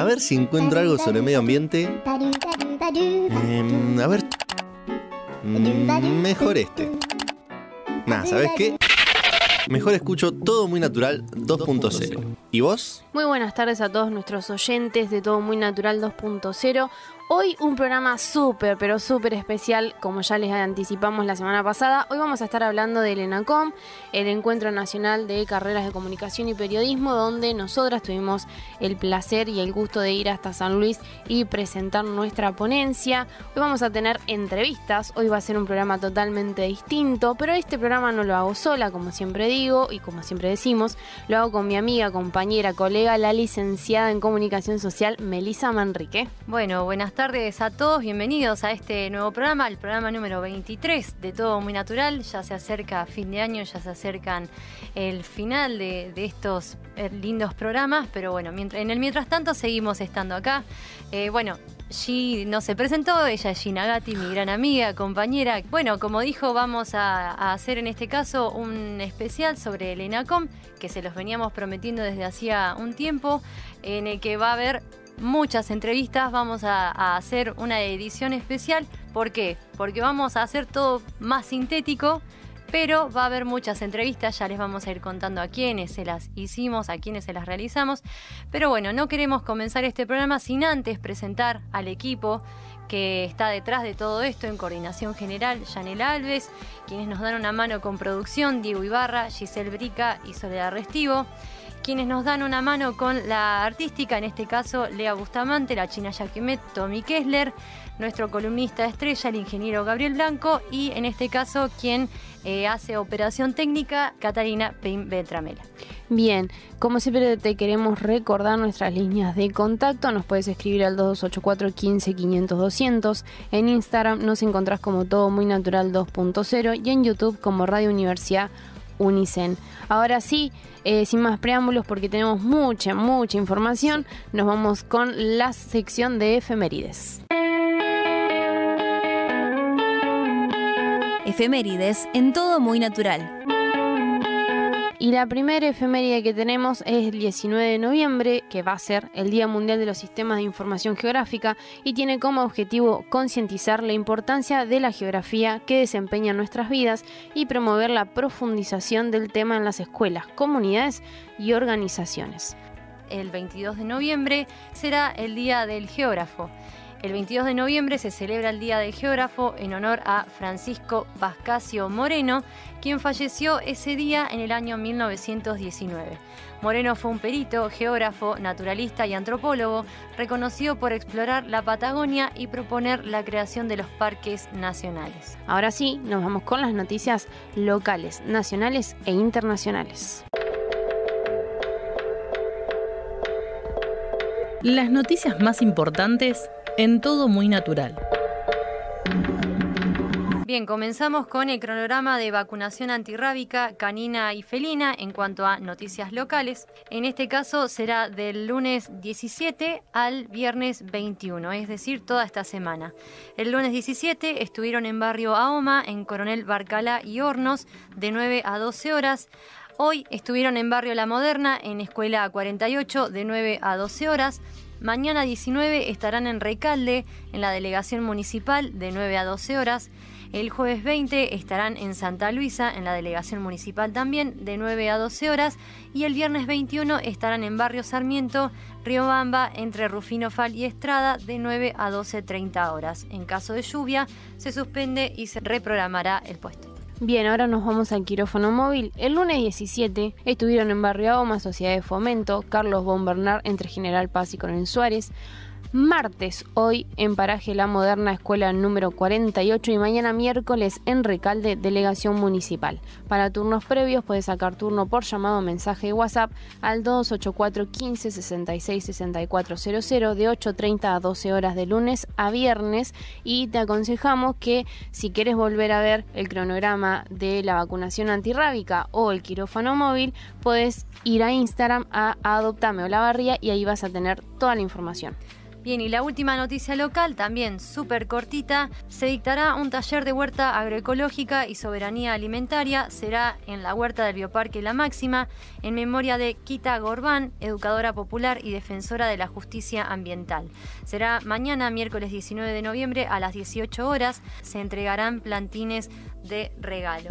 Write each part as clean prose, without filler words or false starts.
A ver si encuentro algo sobre medio ambiente. A ver. Mejor este. Nah, ¿sabes qué? Mejor escucho Todo Muy Natural 2.0. ¿Y vos? Muy buenas tardes a todos nuestros oyentes de Todo Muy Natural 2.0. Hoy un programa súper, pero súper especial, como ya les anticipamos la semana pasada. Hoy vamos a estar hablando del ENACOM, el Encuentro Nacional de Carreras de Comunicación y Periodismo, donde nosotras tuvimos el placer y el gusto de ir hasta San Luis y presentar nuestra ponencia. Hoy vamos a tener entrevistas, hoy va a ser un programa totalmente distinto, pero este programa no lo hago sola, como siempre digo y como siempre decimos, lo hago con mi amiga, compañera, colega, la licenciada en Comunicación Social, Melissa Manrique. Bueno, buenas tardes a todos, bienvenidos a este nuevo programa, el programa número 23 de Todo Muy Natural. Ya se acerca fin de año, ya se acercan el final de estos lindos programas, pero bueno, mientras tanto seguimos estando acá. Gi no se presentó, ella es Gina Gatti, mi gran amiga, compañera. Bueno, como dijo, vamos a hacer en este caso un especial sobre el ENACOM, que se los veníamos prometiendo desde hacía un tiempo, en el que va a haber muchas entrevistas. Vamos a hacer una edición especial. ¿Por qué? Porque vamos a hacer todo más sintético, pero va a haber muchas entrevistas. Ya les vamos a ir contando a quiénes se las hicimos, a quiénes se las realizamos. Pero bueno, no queremos comenzar este programa sin antes presentar al equipo que está detrás de todo esto en coordinación general. Yanela Alves, quienes nos dan una mano con producción, Diego Ibarra, Giselle Brica y Soledad Restivo. Quienes nos dan una mano con la artística, en este caso Lea Bustamante, la China Yaquimet, Tommy Kessler, nuestro columnista estrella, el ingeniero Gabriel Blanco, y en este caso quien hace operación técnica, Catalina Beltramela. Bien, como siempre te queremos recordar nuestras líneas de contacto. Nos puedes escribir al 2284 15 500 200. En Instagram nos encontrás como Todo Muy Natural 2.0 y en YouTube como Radio Universidad Unicen. Ahora sí, sin más preámbulos, porque tenemos mucha información, nos vamos con la sección de efemérides. Efemérides en Todo Muy Natural. Y la primera efeméride que tenemos es el 19 de noviembre, que va a ser el Día Mundial de los Sistemas de Información Geográfica y tiene como objetivo concientizar la importancia de la geografía que desempeña en nuestras vidas y promover la profundización del tema en las escuelas, comunidades y organizaciones. El 22 de noviembre será el Día del Geógrafo. El 22 de noviembre se celebra el Día del Geógrafo en honor a Francisco Pascasio Moreno, quien falleció ese día en el año 1919. Moreno fue un perito, geógrafo, naturalista y antropólogo, reconocido por explorar la Patagonia y proponer la creación de los parques nacionales. Ahora sí, nos vamos con las noticias locales, nacionales e internacionales. Las noticias más importantes en Todo Muy Natural. Bien, comenzamos con el cronograma de vacunación antirrábica canina y felina en cuanto a noticias locales. En este caso será del lunes 17 al viernes 21, es decir, toda esta semana. El lunes 17 estuvieron en Barrio Ahoma, en Coronel Barcala y Hornos, de 9 a 12 horas. Hoy estuvieron en Barrio La Moderna, en Escuela 48, de 9 a 12 horas. Mañana 19 estarán en Recalde, en la delegación municipal, de 9 a 12 horas. El jueves 20 estarán en Santa Luisa, en la delegación municipal también, de 9 a 12 horas. Y el viernes 21 estarán en Barrio Sarmiento, Riobamba, entre Rufino Fal y Estrada, de 9 a 12:30 horas. En caso de lluvia, se suspende y se reprogramará el puesto. Bien, ahora nos vamos al quirófano móvil. El lunes 17 estuvieron en Barrio Ahoma, Sociedad de Fomento, Carlos Bon Bernard, entre General Paz y Coronel Suárez. Martes, hoy en Paraje La Moderna, escuela número 48, y mañana miércoles en Recalde, delegación municipal. Para turnos previos puedes sacar turno por llamado o mensaje de WhatsApp al 284 15 66 6400 de 8:30 a 12 horas de lunes a viernes, y te aconsejamos que si quieres volver a ver el cronograma de la vacunación antirrábica o el quirófano móvil, puedes ir a Instagram a Adoptame Olavarría y ahí vas a tener toda la información. Bien, y la última noticia local, también súper cortita, se dictará un taller de huerta agroecológica y soberanía alimentaria. Será en la huerta del Bioparque La Máxima, en memoria de Quita Gorbán, educadora popular y defensora de la justicia ambiental. Será mañana, miércoles 19 de noviembre, a las 18 horas. Se entregarán plantines de regalo.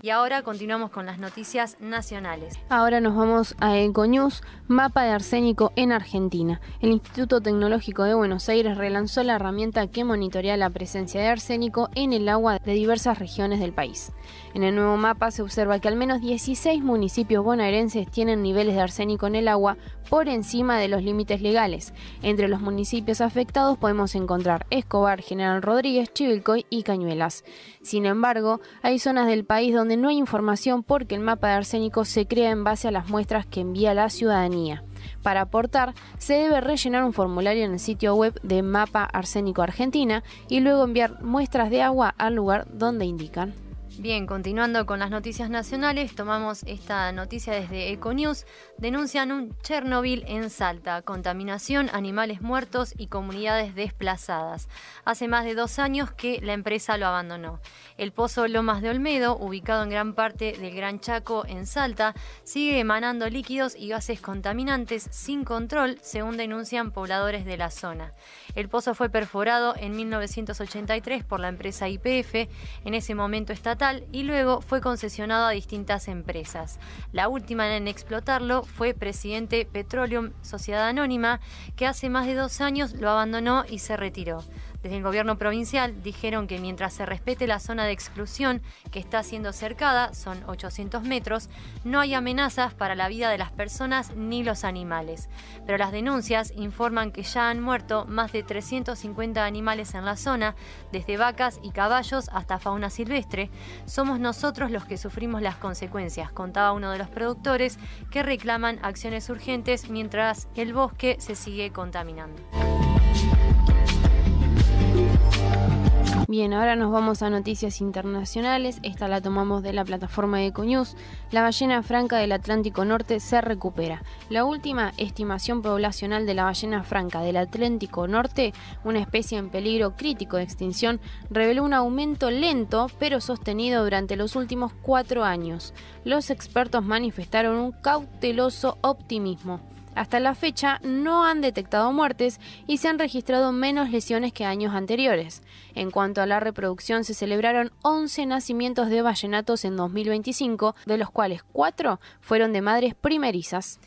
Y ahora continuamos con las noticias nacionales. Ahora nos vamos a Econews, mapa de arsénico en Argentina. El Instituto Tecnológico de Buenos Aires relanzó la herramienta que monitorea la presencia de arsénico en el agua de diversas regiones del país. En el nuevo mapa se observa que al menos 16 municipios bonaerenses tienen niveles de arsénico en el agua por encima de los límites legales. Entre los municipios afectados podemos encontrar Escobar, General Rodríguez, Chivilcoy y Cañuelas. Sin embargo, hay zonas del país donde no hay información porque el mapa de arsénico se crea en base a las muestras que envía la ciudadanía. Para aportar, se debe rellenar un formulario en el sitio web de Mapa Arsénico Argentina y luego enviar muestras de agua al lugar donde indican. Bien, continuando con las noticias nacionales, tomamos esta noticia desde Econews. Denuncian un Chernobyl en Salta, contaminación, animales muertos y comunidades desplazadas. Hace más de 2 años que la empresa lo abandonó. El pozo Lomas de Olmedo, ubicado en gran parte del Gran Chaco en Salta, sigue emanando líquidos y gases contaminantes sin control, según denuncian pobladores de la zona. El pozo fue perforado en 1983 por la empresa YPF, en ese momento estatal, y luego fue concesionado a distintas empresas. La última en explotarlo fue Presidente Petroleum, sociedad anónima, que hace más de 2 años lo abandonó y se retiró. Desde el gobierno provincial dijeron que mientras se respete la zona de exclusión que está siendo cercada, son 800 metros, no hay amenazas para la vida de las personas ni los animales. Pero las denuncias informan que ya han muerto más de 350 animales en la zona, desde vacas y caballos hasta fauna silvestre. Somos nosotros los que sufrimos las consecuencias, contaba uno de los productores, que reclaman acciones urgentes mientras el bosque se sigue contaminando. Bien, ahora nos vamos a noticias internacionales. Esta la tomamos de la plataforma de Econews. La ballena franca del Atlántico Norte se recupera. La última estimación poblacional de la ballena franca del Atlántico Norte, una especie en peligro crítico de extinción, reveló un aumento lento pero sostenido durante los últimos 4 años. Los expertos manifestaron un cauteloso optimismo. Hasta la fecha no han detectado muertes y se han registrado menos lesiones que años anteriores. En cuanto a la reproducción, se celebraron 11 nacimientos de ballenatos en 2025, de los cuales 4 fueron de madres primerizas.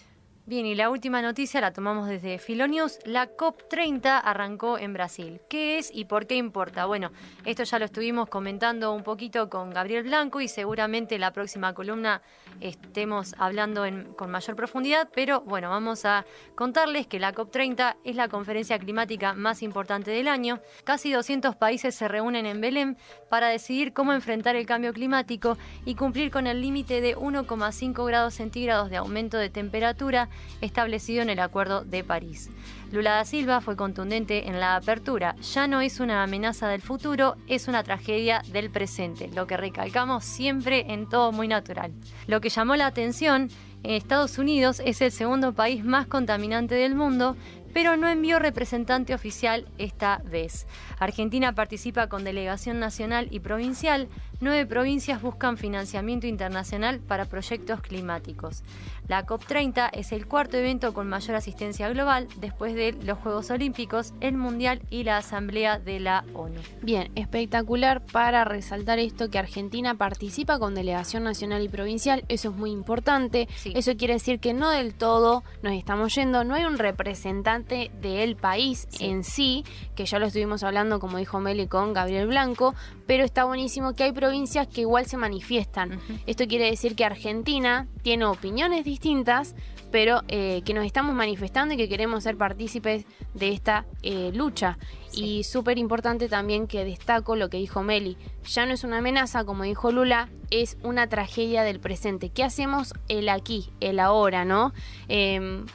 Bien, y la última noticia la tomamos desde Filonews. La COP30 arrancó en Brasil. ¿Qué es y por qué importa? Bueno, esto ya lo estuvimos comentando un poquito con Gabriel Blanco y seguramente la próxima columna estemos hablando con mayor profundidad, pero bueno, vamos a contarles que la COP30 es la conferencia climática más importante del año. Casi 200 países se reúnen en Belém para decidir cómo enfrentar el cambio climático y cumplir con el límite de 1,5 grados centígrados de aumento de temperatura establecido en el Acuerdo de París. Lula da Silva fue contundente en la apertura. Ya no es una amenaza del futuro, es una tragedia del presente, lo que recalcamos siempre en Todo Muy Natural. Lo que llamó la atención, Estados Unidos es el segundo país más contaminante del mundo, pero no envió representante oficial esta vez. Argentina participa con delegación nacional y provincial. 9 provincias buscan financiamiento internacional para proyectos climáticos. La COP30 es el 4º evento con mayor asistencia global después de los Juegos Olímpicos, el Mundial y la Asamblea de la ONU. Bien, espectacular para resaltar esto que Argentina participa con delegación nacional y provincial. Eso es muy importante. Sí. Eso quiere decir que no del todo nos estamos yendo, no hay un representante del país en sí, que ya lo estuvimos hablando, como dijo Meli, con Gabriel Blanco, pero está buenísimo que hay provincias que igual se manifiestan. Esto quiere decir que Argentina tiene opiniones distintas, pero que nos estamos manifestando y que queremos ser partícipes de esta lucha. Sí. Y súper importante también que destaco lo que dijo Meli. Ya no es una amenaza, como dijo Lula, es una tragedia del presente. ¿Qué hacemos el aquí, el ahora, no?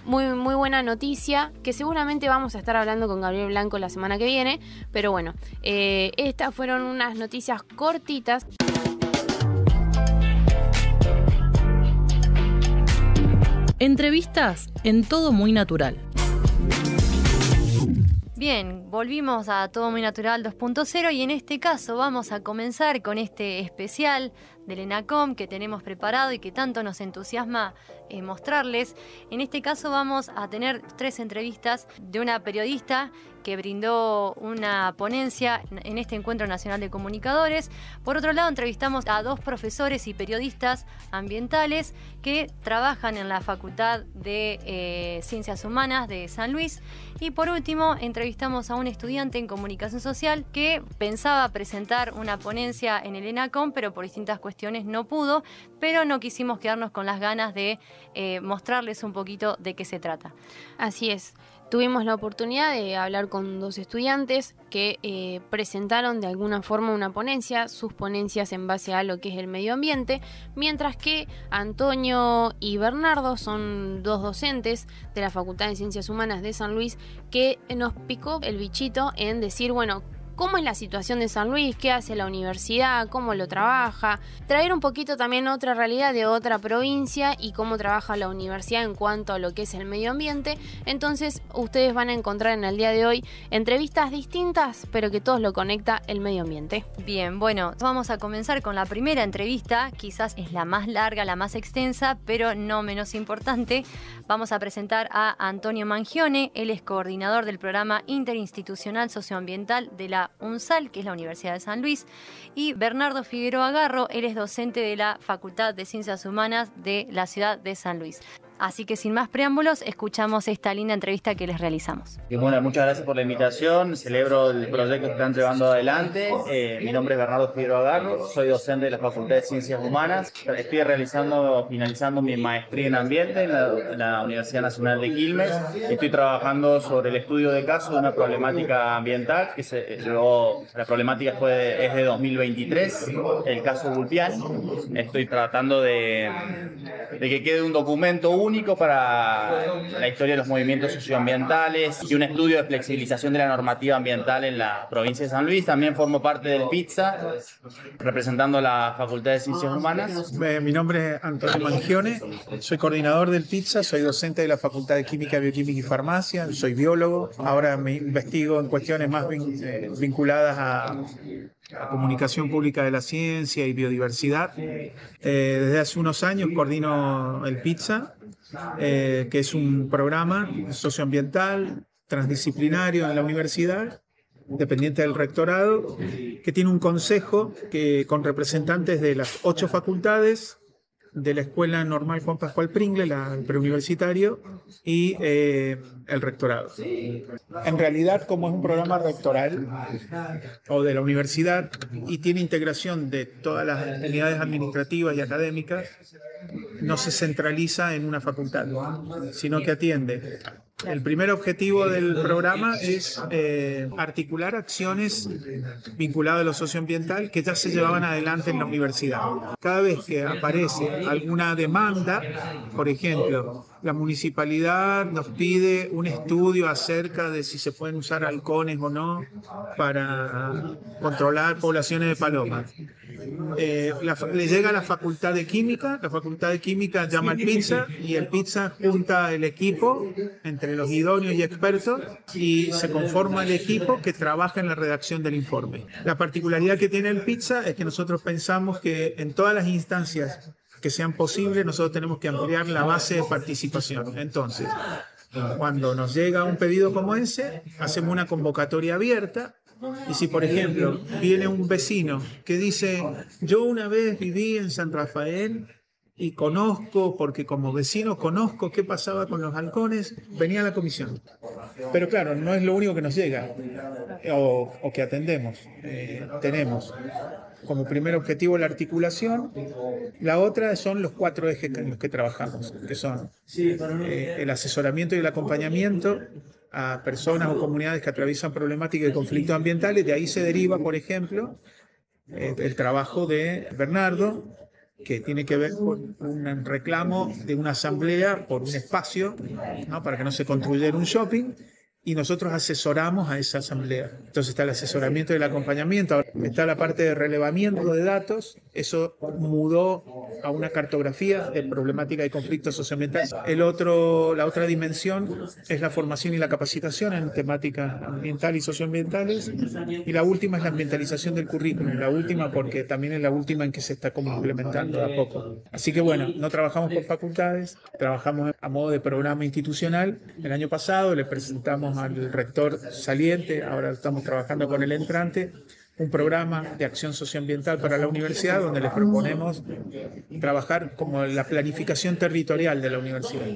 Muy buena noticia, que seguramente vamos a estar hablando con Gabriel Blanco la semana que viene. Pero bueno, estas fueron unas noticias cortitas. Entrevistas en Todo Muy Natural. Bien, volvimos a Todo Muy Natural 2.0 y en este caso vamos a comenzar con este especial del ENACOM que tenemos preparado y que tanto nos entusiasma mostrarles. En este caso vamos a tener 3 entrevistas de una periodista que brindó una ponencia en este Encuentro Nacional de Comunicadores. Por otro lado, entrevistamos a 2 profesores y periodistas ambientales que trabajan en la Facultad de Ciencias Humanas de San Luis. Y por último, entrevistamos a un estudiante en comunicación social que pensaba presentar una ponencia en el ENACOM, pero por distintas cuestiones no pudo, pero no quisimos quedarnos con las ganas de mostrarles un poquito de qué se trata. Así es. Tuvimos la oportunidad de hablar con 2 estudiantes que presentaron de alguna forma una ponencia, sus ponencias en base a lo que es el medio ambiente, mientras que Antonio y Bernardo son 2 docentes de la Facultad de Ciencias Humanas de San Luis que nos picó el bichito en decir, bueno, ¿cómo es la situación de San Luis? ¿Qué hace la universidad? ¿Cómo lo trabaja? Traer un poquito también otra realidad de otra provincia y cómo trabaja la universidad en cuanto a lo que es el medio ambiente. Entonces, ustedes van a encontrar en el día de hoy entrevistas distintas, pero que todos lo conecta el medio ambiente. Bien, bueno, vamos a comenzar con la primera entrevista. Quizás es la más larga, la más extensa, pero no menos importante. Vamos a presentar a Antonio Mangione. Él es coordinador del programa interinstitucional socioambiental de la UNSAL, que es la Universidad de San Luis, y Bernardo Figueroa Garro, él es docente de la Facultad de Ciencias Humanas de la ciudad de San Luis. Así que sin más preámbulos, escuchamos esta linda entrevista que les realizamos. Y bueno, muchas gracias por la invitación, celebro el proyecto que están llevando adelante. Mi nombre es Bernardo Figueroa Garro, soy docente de la Facultad de Ciencias Humanas. Estoy finalizando mi maestría en ambiente en la Universidad Nacional de Quilmes. Estoy trabajando sobre el estudio de caso de una problemática ambiental, la problemática es de 2023, el caso Vulpiani. Estoy tratando de que quede un documento único para la historia de los movimientos socioambientales y un estudio de flexibilización de la normativa ambiental en la provincia de San Luis. También formo parte del PITSA, representando la Facultad de Ciencias Humanas. Mi nombre es Antonio Mangione, soy coordinador del PITSA, soy docente de la Facultad de Química, Bioquímica y Farmacia, soy biólogo. Ahora me investigo en cuestiones más vinculadas a comunicación pública de la ciencia y biodiversidad. Desde hace unos años coordino el PITSA, que es un programa socioambiental transdisciplinario en la universidad, dependiente del rectorado, que tiene un consejo con representantes de las 8 facultades, de la Escuela Normal Juan Pascual Pringle, el preuniversitario, y el rectorado. En realidad, como es un programa rectoral o de la universidad y tiene integración de todas las unidades administrativas y académicas, no se centraliza en una facultad, sino que atiende. El primer objetivo del programa es articular acciones vinculadas a lo socioambiental que ya se llevaban adelante en la universidad. Cada vez que aparece alguna demanda, por ejemplo, la municipalidad nos pide un estudio acerca de si se pueden usar halcones o no para controlar poblaciones de palomas. Le llega a la Facultad de Química, la Facultad de Química llama al PITSA y el PITSA junta el equipo entre los idóneos y expertos y se conforma el equipo que trabaja en la redacción del informe. La particularidad que tiene el PITSA es que nosotros pensamos que en todas las instancias que sean posibles nosotros tenemos que ampliar la base de participación. Entonces, cuando nos llega un pedido como ese, hacemos una convocatoria abierta. Y si, por ejemplo, viene un vecino que dice, yo una vez viví en San Rafael y conozco, porque como vecino conozco qué pasaba con los halcones, venía a la comisión. Pero claro, no es lo único que nos llega o que atendemos. Tenemos como primer objetivo la articulación, la otra son los 4 ejes en los que trabajamos, que son el asesoramiento y el acompañamiento a personas o comunidades que atraviesan problemáticas de conflictos ambientales. De ahí se deriva, por ejemplo, el trabajo de Bernardo, que tiene que ver con un reclamo de una asamblea por un espacio, ¿no?, para que no se construyera un shopping. y nosotros asesoramos a esa asamblea. Entonces está el asesoramiento y el acompañamiento, ahora está la parte de relevamiento de datos, eso mudó a una cartografía de problemática y conflictos socioambientales. La otra dimensión es la formación y la capacitación en temáticas ambientales y socioambientales, y la última es la ambientalización del currículum, la última porque también es la última en que se está como implementando de a poco. Así que bueno, no trabajamos por facultades, trabajamos a modo de programa institucional. El año pasado le presentamos al rector saliente, ahora estamos trabajando con el entrante, un programa de acción socioambiental para la universidad donde les proponemos trabajar como la planificación territorial de la universidad.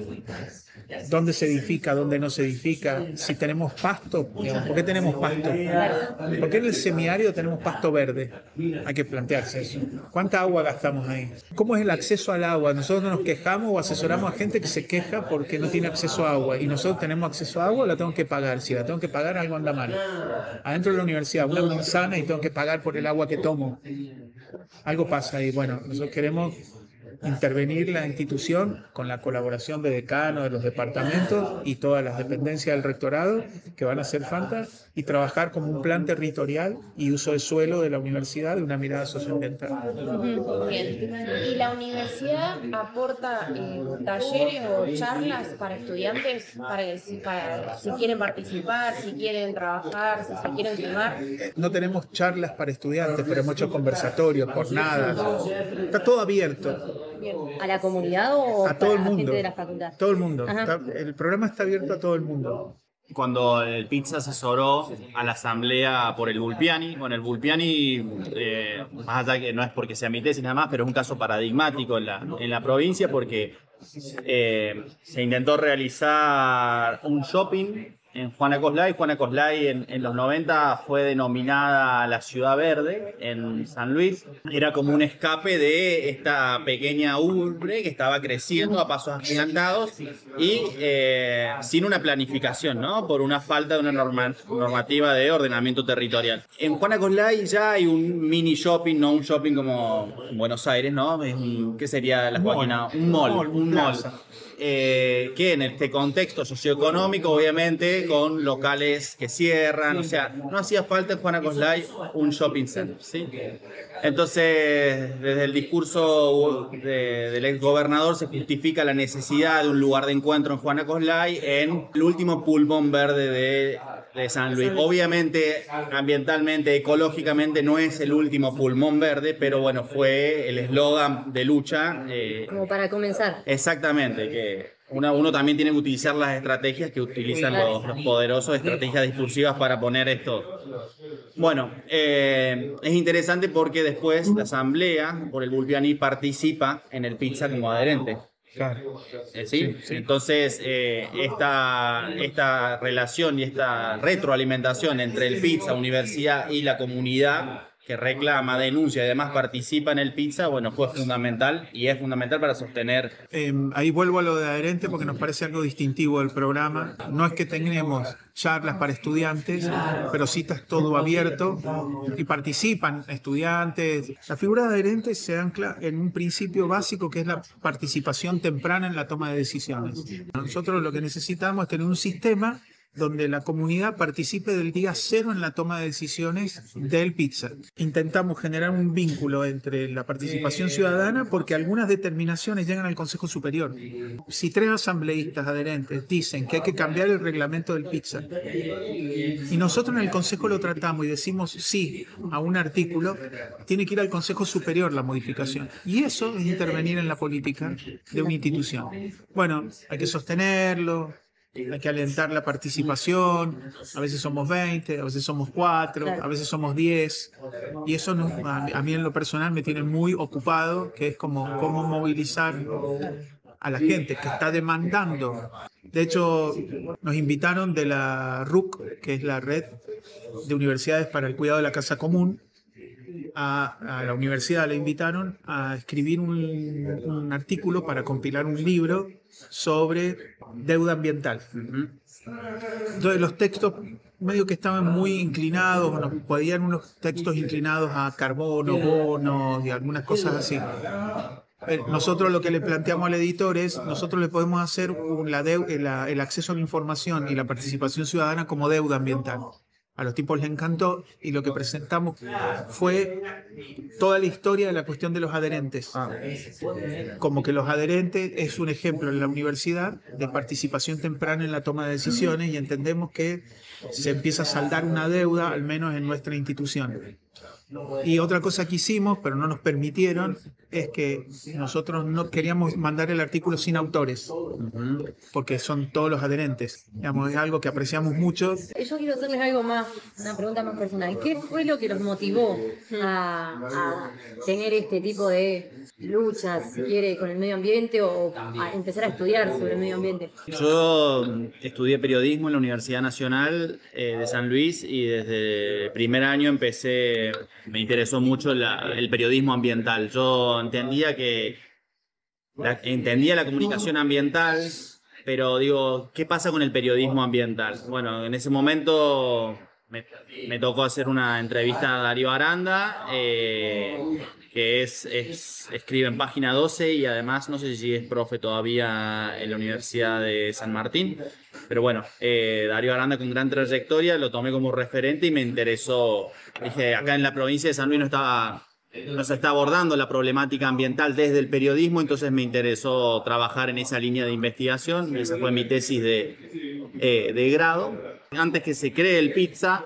¿Dónde se edifica? ¿Dónde no se edifica? Si tenemos pasto, digamos, ¿por qué tenemos pasto? ¿Por qué en el semiárido tenemos pasto verde? Hay que plantearse eso. ¿Cuánta agua gastamos ahí? ¿Cómo es el acceso al agua? Nosotros nos quejamos o asesoramos a gente que se queja porque no tiene acceso a agua. Y nosotros tenemos acceso a agua o la tengo que pagar. Si la tengo que pagar, algo anda mal. Adentro de la universidad, una manzana y tengo que pagar por el agua que tomo. Algo pasa ahí. Bueno, nosotros queremos intervenir la institución con la colaboración de decanos, de los departamentos y todas las dependencias del rectorado que van a hacer falta y trabajar como un plan territorial y uso de suelo de la universidad de una mirada socioambiental. Bien. ¿Y la universidad aporta talleres o charlas para estudiantes para si quieren participar, si quieren trabajar, si se quieren sumar? No tenemos charlas para estudiantes, pero hemos hecho conversatorios, jornadas. Está todo abierto. ¿A la comunidad o a todo el para la mundo? gente de la facultad? Todo el mundo. El programa está abierto a todo el mundo. Cuando el Pizza asesoró a la asamblea por el Vulpiani, bueno, el Vulpiani, más allá que no es porque sea mi tesis nada más, pero es un caso paradigmático en la provincia porque se intentó realizar un shopping en Juana Coslay. Juana Coslay en los 90 fue denominada la Ciudad Verde en San Luis. Era como un escape de esta pequeña urbe que estaba creciendo a pasos agigantados y sin una planificación, ¿no? Por una falta de una normativa de ordenamiento territorial. En Juana Coslay ya hay un mini shopping, no un shopping como en Buenos Aires, ¿no? ¿Qué sería la Joaquina? Un mall. Que en este contexto socioeconómico, obviamente, con locales que cierran, o sea, no hacía falta en Juana Coslay un shopping center, ¿sí? Entonces, desde el discurso del exgobernador se justifica la necesidad de un lugar de encuentro en Juana Coslay en el último pulmón verde de San Luis. Obviamente, ambientalmente, ecológicamente, no es el último pulmón verde, pero bueno, fue el eslogan de lucha. Como para comenzar. Exactamente, que uno también tiene que utilizar las estrategias que utilizan los poderosos, estrategias discursivas para poner esto. Bueno, es interesante porque después la asamblea por el Vulpiani participa en el Pizza como adherente. Claro. ¿Sí? Entonces, esta relación y esta retroalimentación entre el Pizza, universidad y la comunidad que reclama, denuncia y además participa en el Pizza, bueno, fue fundamental y es fundamental para sostener. Ahí vuelvo a lo de adherente porque nos parece algo distintivo del programa. No es que tengamos charlas para estudiantes, pero sí está todo abierto y participan estudiantes. La figura de adherente se ancla en un principio básico que es la participación temprana en la toma de decisiones. Nosotros lo que necesitamos es tener un sistema donde la comunidad participe del día cero en la toma de decisiones del Pizza. Intentamos generar un vínculo entre la participación ciudadana porque algunas determinaciones llegan al Consejo Superior. Si 3 asambleístas adherentes dicen que hay que cambiar el reglamento del Pizza y nosotros en el Consejo lo tratamos y decimos sí a un artículo, tiene que ir al Consejo Superior la modificación. Y eso es intervenir en la política de una institución. Bueno, hay que sostenerlo. Hay que alentar la participación, a veces somos 20, a veces somos 4, a veces somos 10, y eso a mí en lo personal me tiene muy ocupado, que es como cómo movilizar a la gente que está demandando. De hecho, nos invitaron de la RUC, que es la Red de Universidades para el Cuidado de la Casa Común, a la universidad le invitaron a escribir un artículo para compilar un libro sobre deuda ambiental. Entonces los textos medio que estaban muy inclinados, podían unos textos inclinados a carbono, bonos y algunas cosas así. Nosotros lo que le planteamos al editor es, nosotros le podemos hacer el acceso a la información y la participación ciudadana como deuda ambiental. A los tipos les encantó y lo que presentamos fue toda la historia de la cuestión de los adherentes. Como que los adherentes es un ejemplo en la universidad de participación temprana en la toma de decisiones y entendemos que se empieza a saldar una deuda, al menos en nuestra institución. Y otra cosa que hicimos, pero no nos permitieron, es que nosotros no queríamos mandar el artículo sin autores, porque son todos los adherentes. Digamos, es algo que apreciamos mucho. Yo quiero hacerles algo más, una pregunta más personal. ¿Qué fue lo que los motivó a tener este tipo de luchas, si quiere, con el medio ambiente o a empezar a estudiar sobre el medio ambiente? Yo estudié periodismo en la Universidad Nacional de San Luis y desde el primer año me interesó mucho el periodismo ambiental. Yo entendía la comunicación ambiental, pero digo, ¿qué pasa con el periodismo ambiental? Bueno, en ese momento me tocó hacer una entrevista a Darío Aranda, que escribe en Página 12 y además no sé si es profe todavía en la Universidad de San Martín, pero bueno, Darío Aranda con gran trayectoria, lo tomé como referente y me interesó. Dije, acá en la provincia de San Luis no se está abordando la problemática ambiental desde el periodismo, entonces me interesó trabajar en esa línea de investigación, esa fue mi tesis de grado. Antes que se cree el Pizza,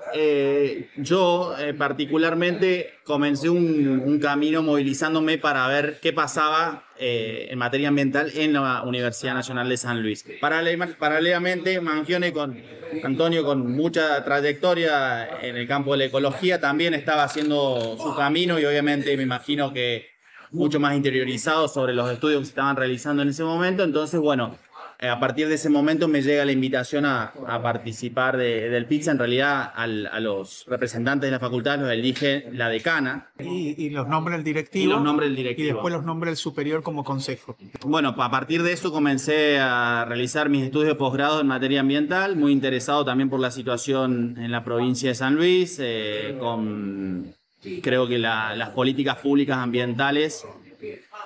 yo particularmente comencé un camino movilizándome para ver qué pasaba en materia ambiental en la Universidad Nacional de San Luis. Paralelamente, Mangione con Antonio, con mucha trayectoria en el campo de la ecología, también estaba haciendo su camino y obviamente me imagino que mucho más interiorizado sobre los estudios que se estaban realizando en ese momento. Entonces, bueno, a partir de ese momento me llega la invitación a participar del Pizza. En realidad a los representantes de la facultad los elige la decana. Y los nombra el directivo. Y los nombra el directivo. Y después los nombra el superior como consejo. Bueno, a partir de eso comencé a realizar mis estudios de posgrado en materia ambiental, muy interesado también por la situación en la provincia de San Luis, creo que las políticas públicas ambientales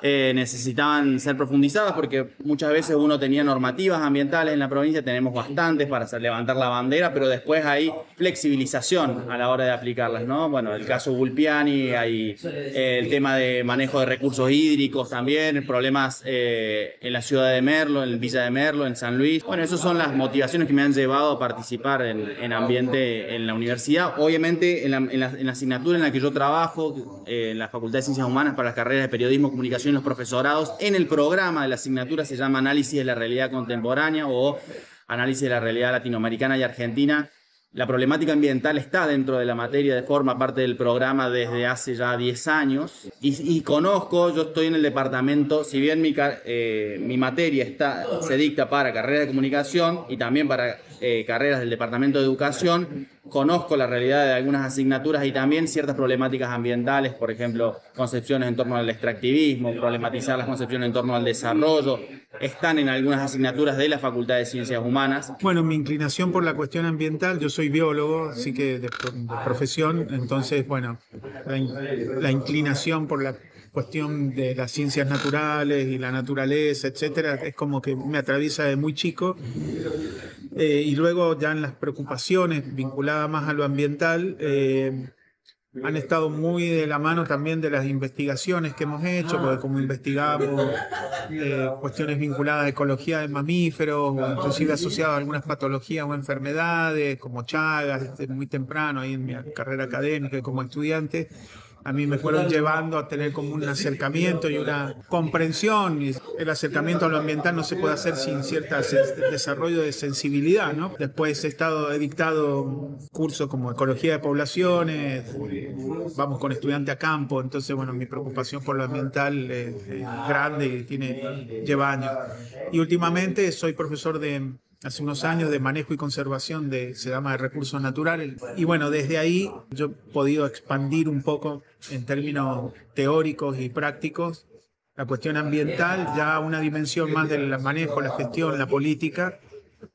necesitaban ser profundizadas porque muchas veces uno tenía normativas ambientales en la provincia, tenemos bastantes para levantar la bandera, pero después hay flexibilización a la hora de aplicarlas, ¿no? Bueno, el caso Vulpiani, hay el tema de manejo de recursos hídricos también, problemas en la ciudad de Merlo, en Villa de Merlo, en San Luis. Bueno, esas son las motivaciones que me han llevado a participar en ambiente en la universidad. Obviamente en la asignatura en la que yo trabajo, en la Facultad de Ciencias Humanas para las carreras de Periodismo, Comunicación y los profesorados, en el programa de la asignatura se llama Análisis de la Realidad Contemporánea o Análisis de la Realidad Latinoamericana y Argentina. La problemática ambiental está dentro de la materia, forma parte del programa desde hace ya 10 años y conozco, yo estoy en el departamento, si bien mi materia se dicta para carreras de comunicación y también para carreras del departamento de educación, conozco la realidad de algunas asignaturas y también ciertas problemáticas ambientales, por ejemplo, concepciones en torno al extractivismo, problematizar las concepciones en torno al desarrollo, están en algunas asignaturas de la Facultad de Ciencias Humanas. Bueno, mi inclinación por la cuestión ambiental, yo soy biólogo, así que de profesión, entonces, bueno, la inclinación por la cuestión de las ciencias naturales y la naturaleza, etcétera, es como que me atraviesa de muy chico. Y luego ya en las preocupaciones vinculadas más a lo ambiental, han estado muy de la mano también de las investigaciones que hemos hecho, porque como investigamos cuestiones vinculadas a ecología de mamíferos, o inclusive asociadas a algunas patologías o enfermedades, como Chagas, muy temprano, ahí en mi carrera académica como estudiante, a mí me fueron llevando a tener como un acercamiento y una comprensión. El acercamiento a lo ambiental no se puede hacer sin cierto desarrollo de sensibilidad, ¿no? Después he dictado cursos como Ecología de Poblaciones, vamos con estudiante a campo, entonces, bueno, mi preocupación por lo ambiental es grande y lleva años. Y últimamente soy profesor hace unos años de manejo y conservación se llama de recursos naturales. Y bueno, desde ahí yo he podido expandir un poco en términos teóricos y prácticos la cuestión ambiental, ya una dimensión más del manejo, la gestión, la política,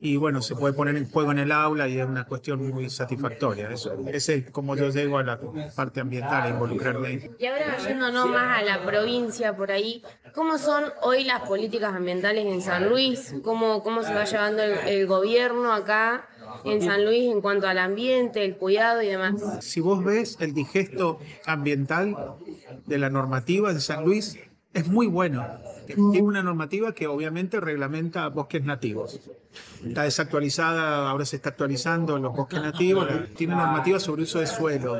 y bueno, se puede poner en juego en el aula y es una cuestión muy satisfactoria. Ese es como yo llego a la parte ambiental, a involucrarme ahí. Y ahora yéndonos más a la provincia por ahí, ¿cómo son hoy las políticas ambientales en San Luis? ¿Cómo se va llevando el gobierno acá en San Luis en cuanto al ambiente, el cuidado y demás? Si vos ves el digesto ambiental de la normativa en San Luis, es muy bueno. Tiene una normativa que obviamente reglamenta bosques nativos. Está desactualizada, ahora se está actualizando los bosques nativos. Tiene normativa sobre uso de suelo,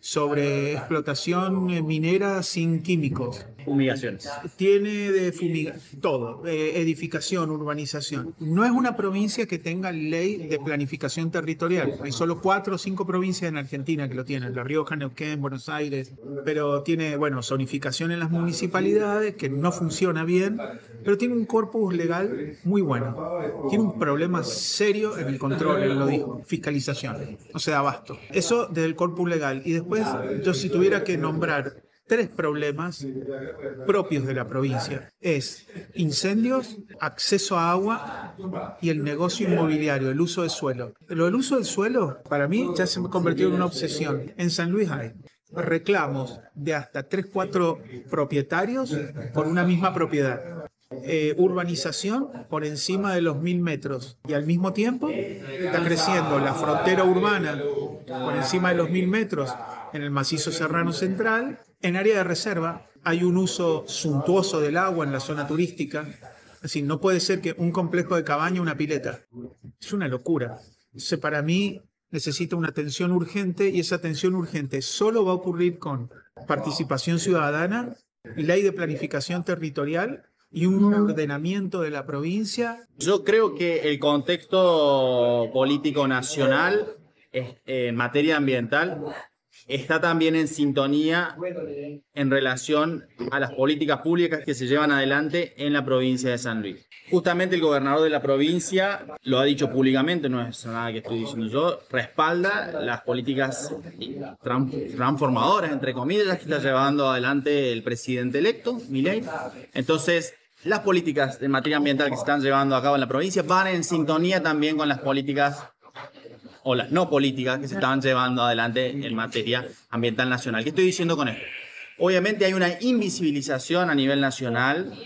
sobre explotación minera sin químicos. Fumigaciones. Tiene de todo, edificación, urbanización. No es una provincia que tenga ley de planificación territorial. Hay solo 4 o 5 provincias en Argentina que lo tienen. La Rioja, Neuquén, Buenos Aires. Pero tiene, bueno, zonificación en las municipalidades que no funciona bien, pero tiene un corpus legal muy bueno. Tiene un problema serio en el control, él lo dijo, fiscalización. No se da abasto. Eso desde el corpus legal. Y después, yo si tuviera que nombrar 3 problemas propios de la provincia, es incendios, acceso a agua y el negocio inmobiliario, el uso del suelo. Pero el uso del suelo, para mí, ya se me ha convertido en una obsesión. En San Luis hay reclamos de hasta 3-4 propietarios por una misma propiedad. Urbanización por encima de los 1000 metros y al mismo tiempo está creciendo la frontera urbana por encima de los 1000 metros en el macizo serrano central. En área de reserva hay un uso suntuoso del agua en la zona turística. Es decir, no puede ser que un complejo de cabaña, una pileta. Es una locura. Entonces, para mí necesita una atención urgente y esa atención urgente solo va a ocurrir con participación ciudadana, ley de planificación territorial y un ordenamiento de la provincia. Yo creo que el contexto político nacional en materia ambiental está también en sintonía en relación a las políticas públicas que se llevan adelante en la provincia de San Luis. Justamente el gobernador de la provincia lo ha dicho públicamente, no es nada que estoy diciendo yo, respalda las políticas transformadoras, entre comillas, que está llevando adelante el presidente electo, Milei. Entonces, las políticas en materia ambiental que se están llevando a cabo en la provincia van en sintonía también con las políticas o las no políticas que se están llevando adelante en materia ambiental nacional. ¿Qué estoy diciendo con esto? Obviamente hay una invisibilización a nivel nacional,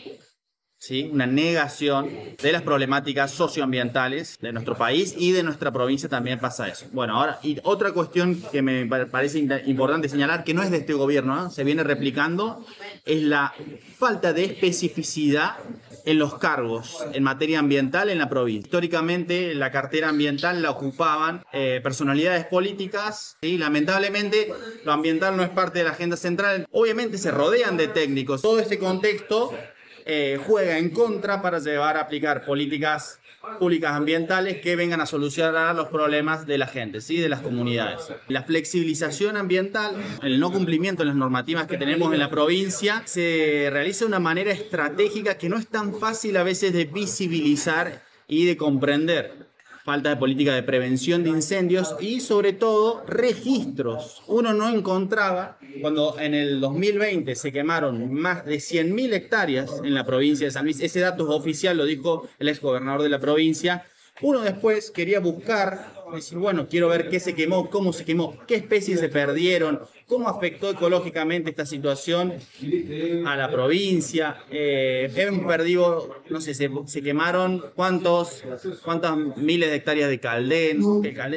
¿sí? Una negación de las problemáticas socioambientales de nuestro país y de nuestra provincia también pasa eso. Bueno, ahora, y otra cuestión que me parece importante señalar, que no es de este gobierno, ¿no? Se viene replicando, es la falta de especificidad en los cargos en materia ambiental en la provincia. Históricamente la cartera ambiental la ocupaban personalidades políticas y lamentablemente lo ambiental no es parte de la agenda central. Obviamente se rodean de técnicos. Todo este contexto juega en contra para llevar a aplicar políticas públicas ambientales que vengan a solucionar los problemas de la gente, ¿sí? De las comunidades. La flexibilización ambiental, el no cumplimiento de las normativas que tenemos en la provincia, se realiza de una manera estratégica que no es tan fácil a veces de visibilizar y de comprender. Falta de política de prevención de incendios y sobre todo registros. Uno no encontraba, cuando en el 2020 se quemaron más de 100.000 hectáreas en la provincia de San Luis, ese dato es oficial, lo dijo el exgobernador de la provincia. Uno después quería buscar, decir, bueno, quiero ver qué se quemó, cómo se quemó, qué especies se perdieron, cómo afectó ecológicamente esta situación a la provincia. Hemos perdido, no sé, se quemaron cuántas miles de hectáreas de caldén,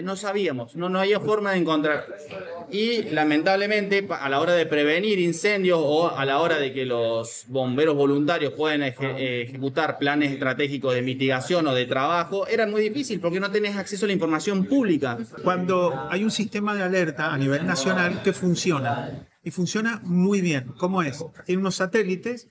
no sabíamos, no había forma de encontrar. Y lamentablemente a la hora de prevenir incendios o a la hora de que los bomberos voluntarios puedan ejecutar planes estratégicos de mitigación o de trabajo, era muy difícil porque no tenés acceso a la información pública. Cuando hay un sistema de alerta a nivel nacional que funciona, y funciona muy bien, ¿cómo es? Tiene unos satélites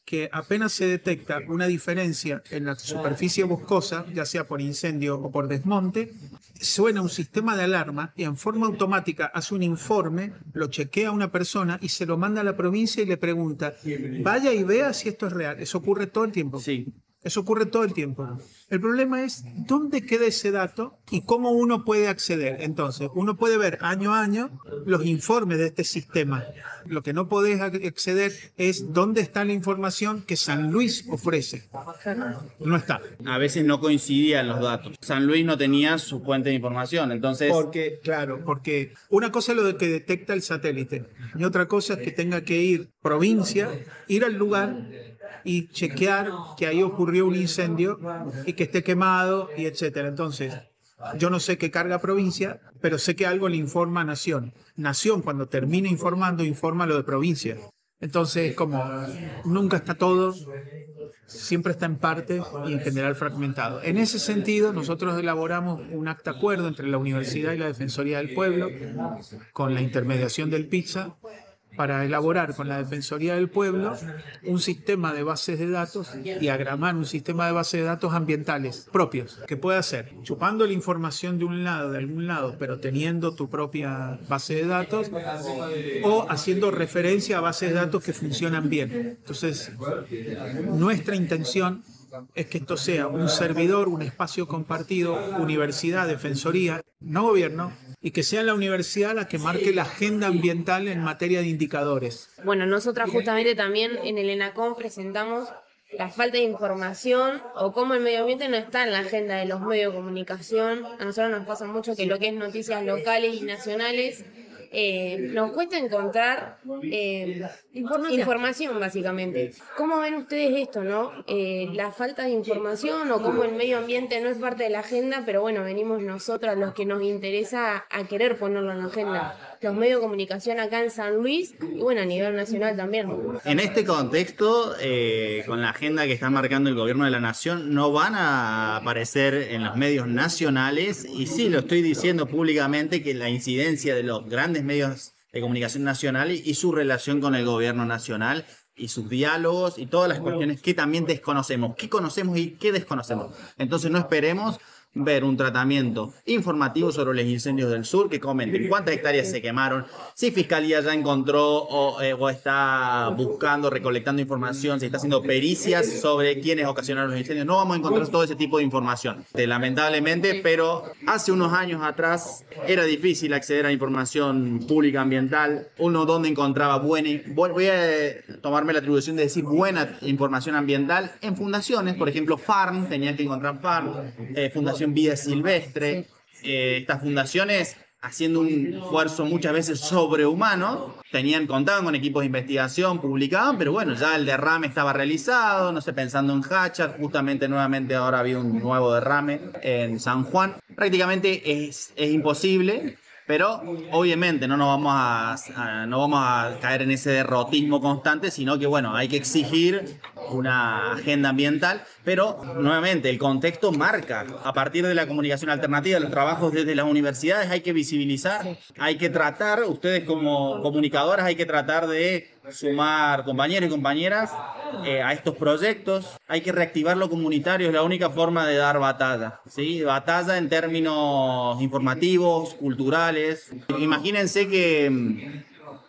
que apenas se detecta una diferencia en la superficie boscosa, ya sea por incendio o por desmonte, suena un sistema de alarma y en forma automática hace un informe, lo chequea a una persona y se lo manda a la provincia y le pregunta, vaya y vea si esto es real. Eso ocurre todo el tiempo. Sí. Eso ocurre todo el tiempo. El problema es dónde queda ese dato y cómo uno puede acceder. Entonces, uno puede ver año a año los informes de este sistema. Lo que no podés acceder es dónde está la información que San Luis ofrece. No está. A veces no coincidían los datos. San Luis no tenía su fuente de información, entonces... Porque una cosa es lo que detecta el satélite y otra cosa es que tenga que ir provincia, ir al lugar y chequear que ahí ocurrió un incendio y que esté quemado y etcétera. Entonces, yo no sé qué carga provincia, pero sé que algo le informa a Nación. Nación, cuando termina informando, informa lo de provincia. Entonces, como nunca está todo, siempre está en parte y en general fragmentado. En ese sentido, nosotros elaboramos un acta acuerdo entre la Universidad y la Defensoría del Pueblo, con la intermediación del PITSA, para elaborar con la Defensoría del Pueblo un sistema de bases de datos y diagramar un sistema de bases de datos ambientales propios, que pueda ser chupando la información de un lado, de algún lado, pero teniendo tu propia base de datos, o haciendo referencia a bases de datos que funcionan bien. Entonces, nuestra intención es que esto sea un servidor, un espacio compartido, universidad, defensoría, no gobierno, y que sea la universidad la que marque la agenda ambiental en materia de indicadores. Bueno, nosotras justamente también en el ENACOM presentamos la falta de información o cómo el medio ambiente no está en la agenda de los medios de comunicación. A nosotros nos pasa mucho que lo que es noticias locales y nacionales nos cuesta encontrar información básicamente. ¿Cómo ven ustedes esto, no? La falta de información o cómo el medio ambiente no es parte de la agenda, pero bueno, venimos nosotras los que nos interesa a querer ponerlo en la agenda. Los medios de comunicación acá en San Luis y bueno, a nivel nacional también. En este contexto, con la agenda que está marcando el gobierno de la nación, no van a aparecer en los medios nacionales, y sí, lo estoy diciendo públicamente, que la incidencia de los grandes medios de comunicación nacionales y su relación con el gobierno nacional y sus diálogos y todas las cuestiones que también desconocemos, qué conocemos y qué desconocemos. Entonces no esperemos ver un tratamiento informativo sobre los incendios del sur, que comenten cuántas hectáreas se quemaron, si Fiscalía ya encontró o está buscando, recolectando información, si está haciendo pericias sobre quiénes ocasionaron los incendios. No vamos a encontrar todo ese tipo de información, lamentablemente, pero hace unos años atrás era difícil acceder a información pública ambiental. Uno donde encontraba voy a tomarme la atribución de decir buena información ambiental en fundaciones, por ejemplo FARM, tenían que encontrar FARM, Fundación Vida Silvestre, estas fundaciones haciendo un esfuerzo muchas veces sobrehumano, contaban con equipos de investigación, publicaban, pero bueno, ya el derrame estaba realizado, no sé, pensando en Hachar, justamente nuevamente ahora ha habido un nuevo derrame en San Juan. Prácticamente es imposible, pero obviamente no vamos a caer en ese derrotismo constante, sino que bueno, hay que exigir una agenda ambiental, pero nuevamente el contexto marca. A partir de la comunicación alternativa, los trabajos desde las universidades hay que visibilizar, hay que tratar, ustedes como comunicadoras hay que tratar de sumar compañeros y compañeras a estos proyectos. Hay que reactivar lo comunitario, es la única forma de dar batalla, ¿sí? Batalla en términos informativos, culturales. Imagínense que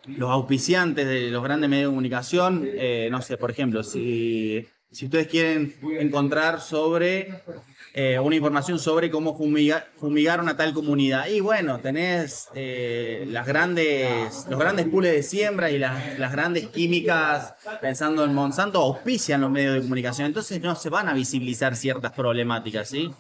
los auspiciantes de los grandes medios de comunicación, no sé, por ejemplo, si ustedes quieren encontrar sobre una información sobre cómo fumigar una tal comunidad, y bueno, tenés los grandes pools de siembra y las grandes químicas, pensando en Monsanto, auspician los medios de comunicación, entonces no se van a visibilizar ciertas problemáticas, ¿sí?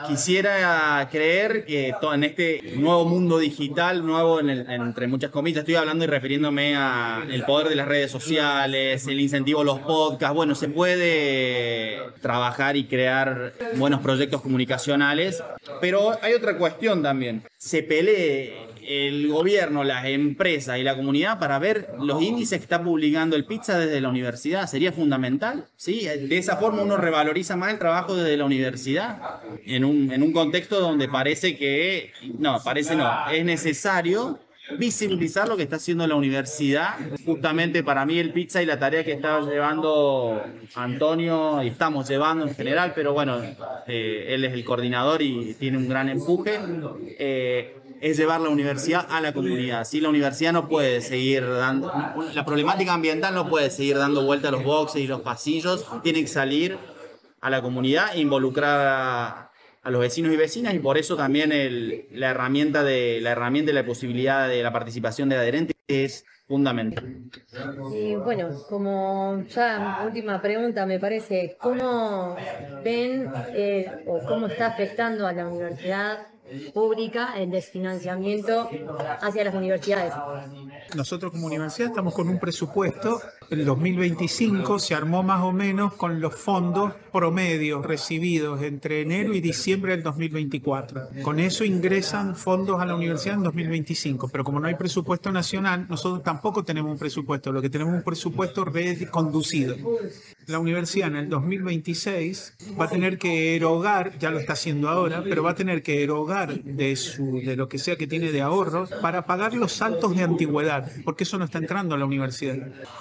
Quisiera creer que en este nuevo mundo digital, nuevo entre muchas comillas, estoy hablando y refiriéndome al poder de las redes sociales, el incentivo a los podcasts. Bueno, se puede trabajar y crear buenos proyectos comunicacionales, pero hay otra cuestión también. Se pelee el gobierno, las empresas y la comunidad para ver los índices que está publicando el PITSA desde la universidad. Sería fundamental, ¿sí? De esa forma uno revaloriza más el trabajo desde la universidad en un contexto donde es necesario visibilizar lo que está haciendo la universidad. Justamente para mí el PITSA y la tarea que está llevando Antonio, y estamos llevando en general, pero bueno, él es el coordinador y tiene un gran empuje, es llevar la universidad a la comunidad. ¿Sí? La universidad no puede seguir la problemática ambiental no puede seguir dando vuelta a los boxes y los pasillos, tiene que salir a la comunidad e involucrar a los vecinos y vecinas, y por eso también la herramienta y la posibilidad de la participación del adherente es fundamental. Y bueno, como ya última pregunta me parece, ¿cómo ven o cómo está afectando a la universidad pública el desfinanciamiento hacia las universidades? Nosotros como universidad estamos con un presupuesto. En 2025 se armó más o menos con los fondos promedios recibidos entre enero y diciembre del 2024. Con eso ingresan fondos a la universidad en 2025, pero como no hay presupuesto nacional, nosotros tampoco tenemos un presupuesto, lo que tenemos es un presupuesto reconducido. La universidad en el 2026 va a tener que erogar, ya lo está haciendo ahora, pero va a tener que erogar de lo que sea que tiene de ahorros para pagar los saltos de antigüedad, porque eso no está entrando a la universidad.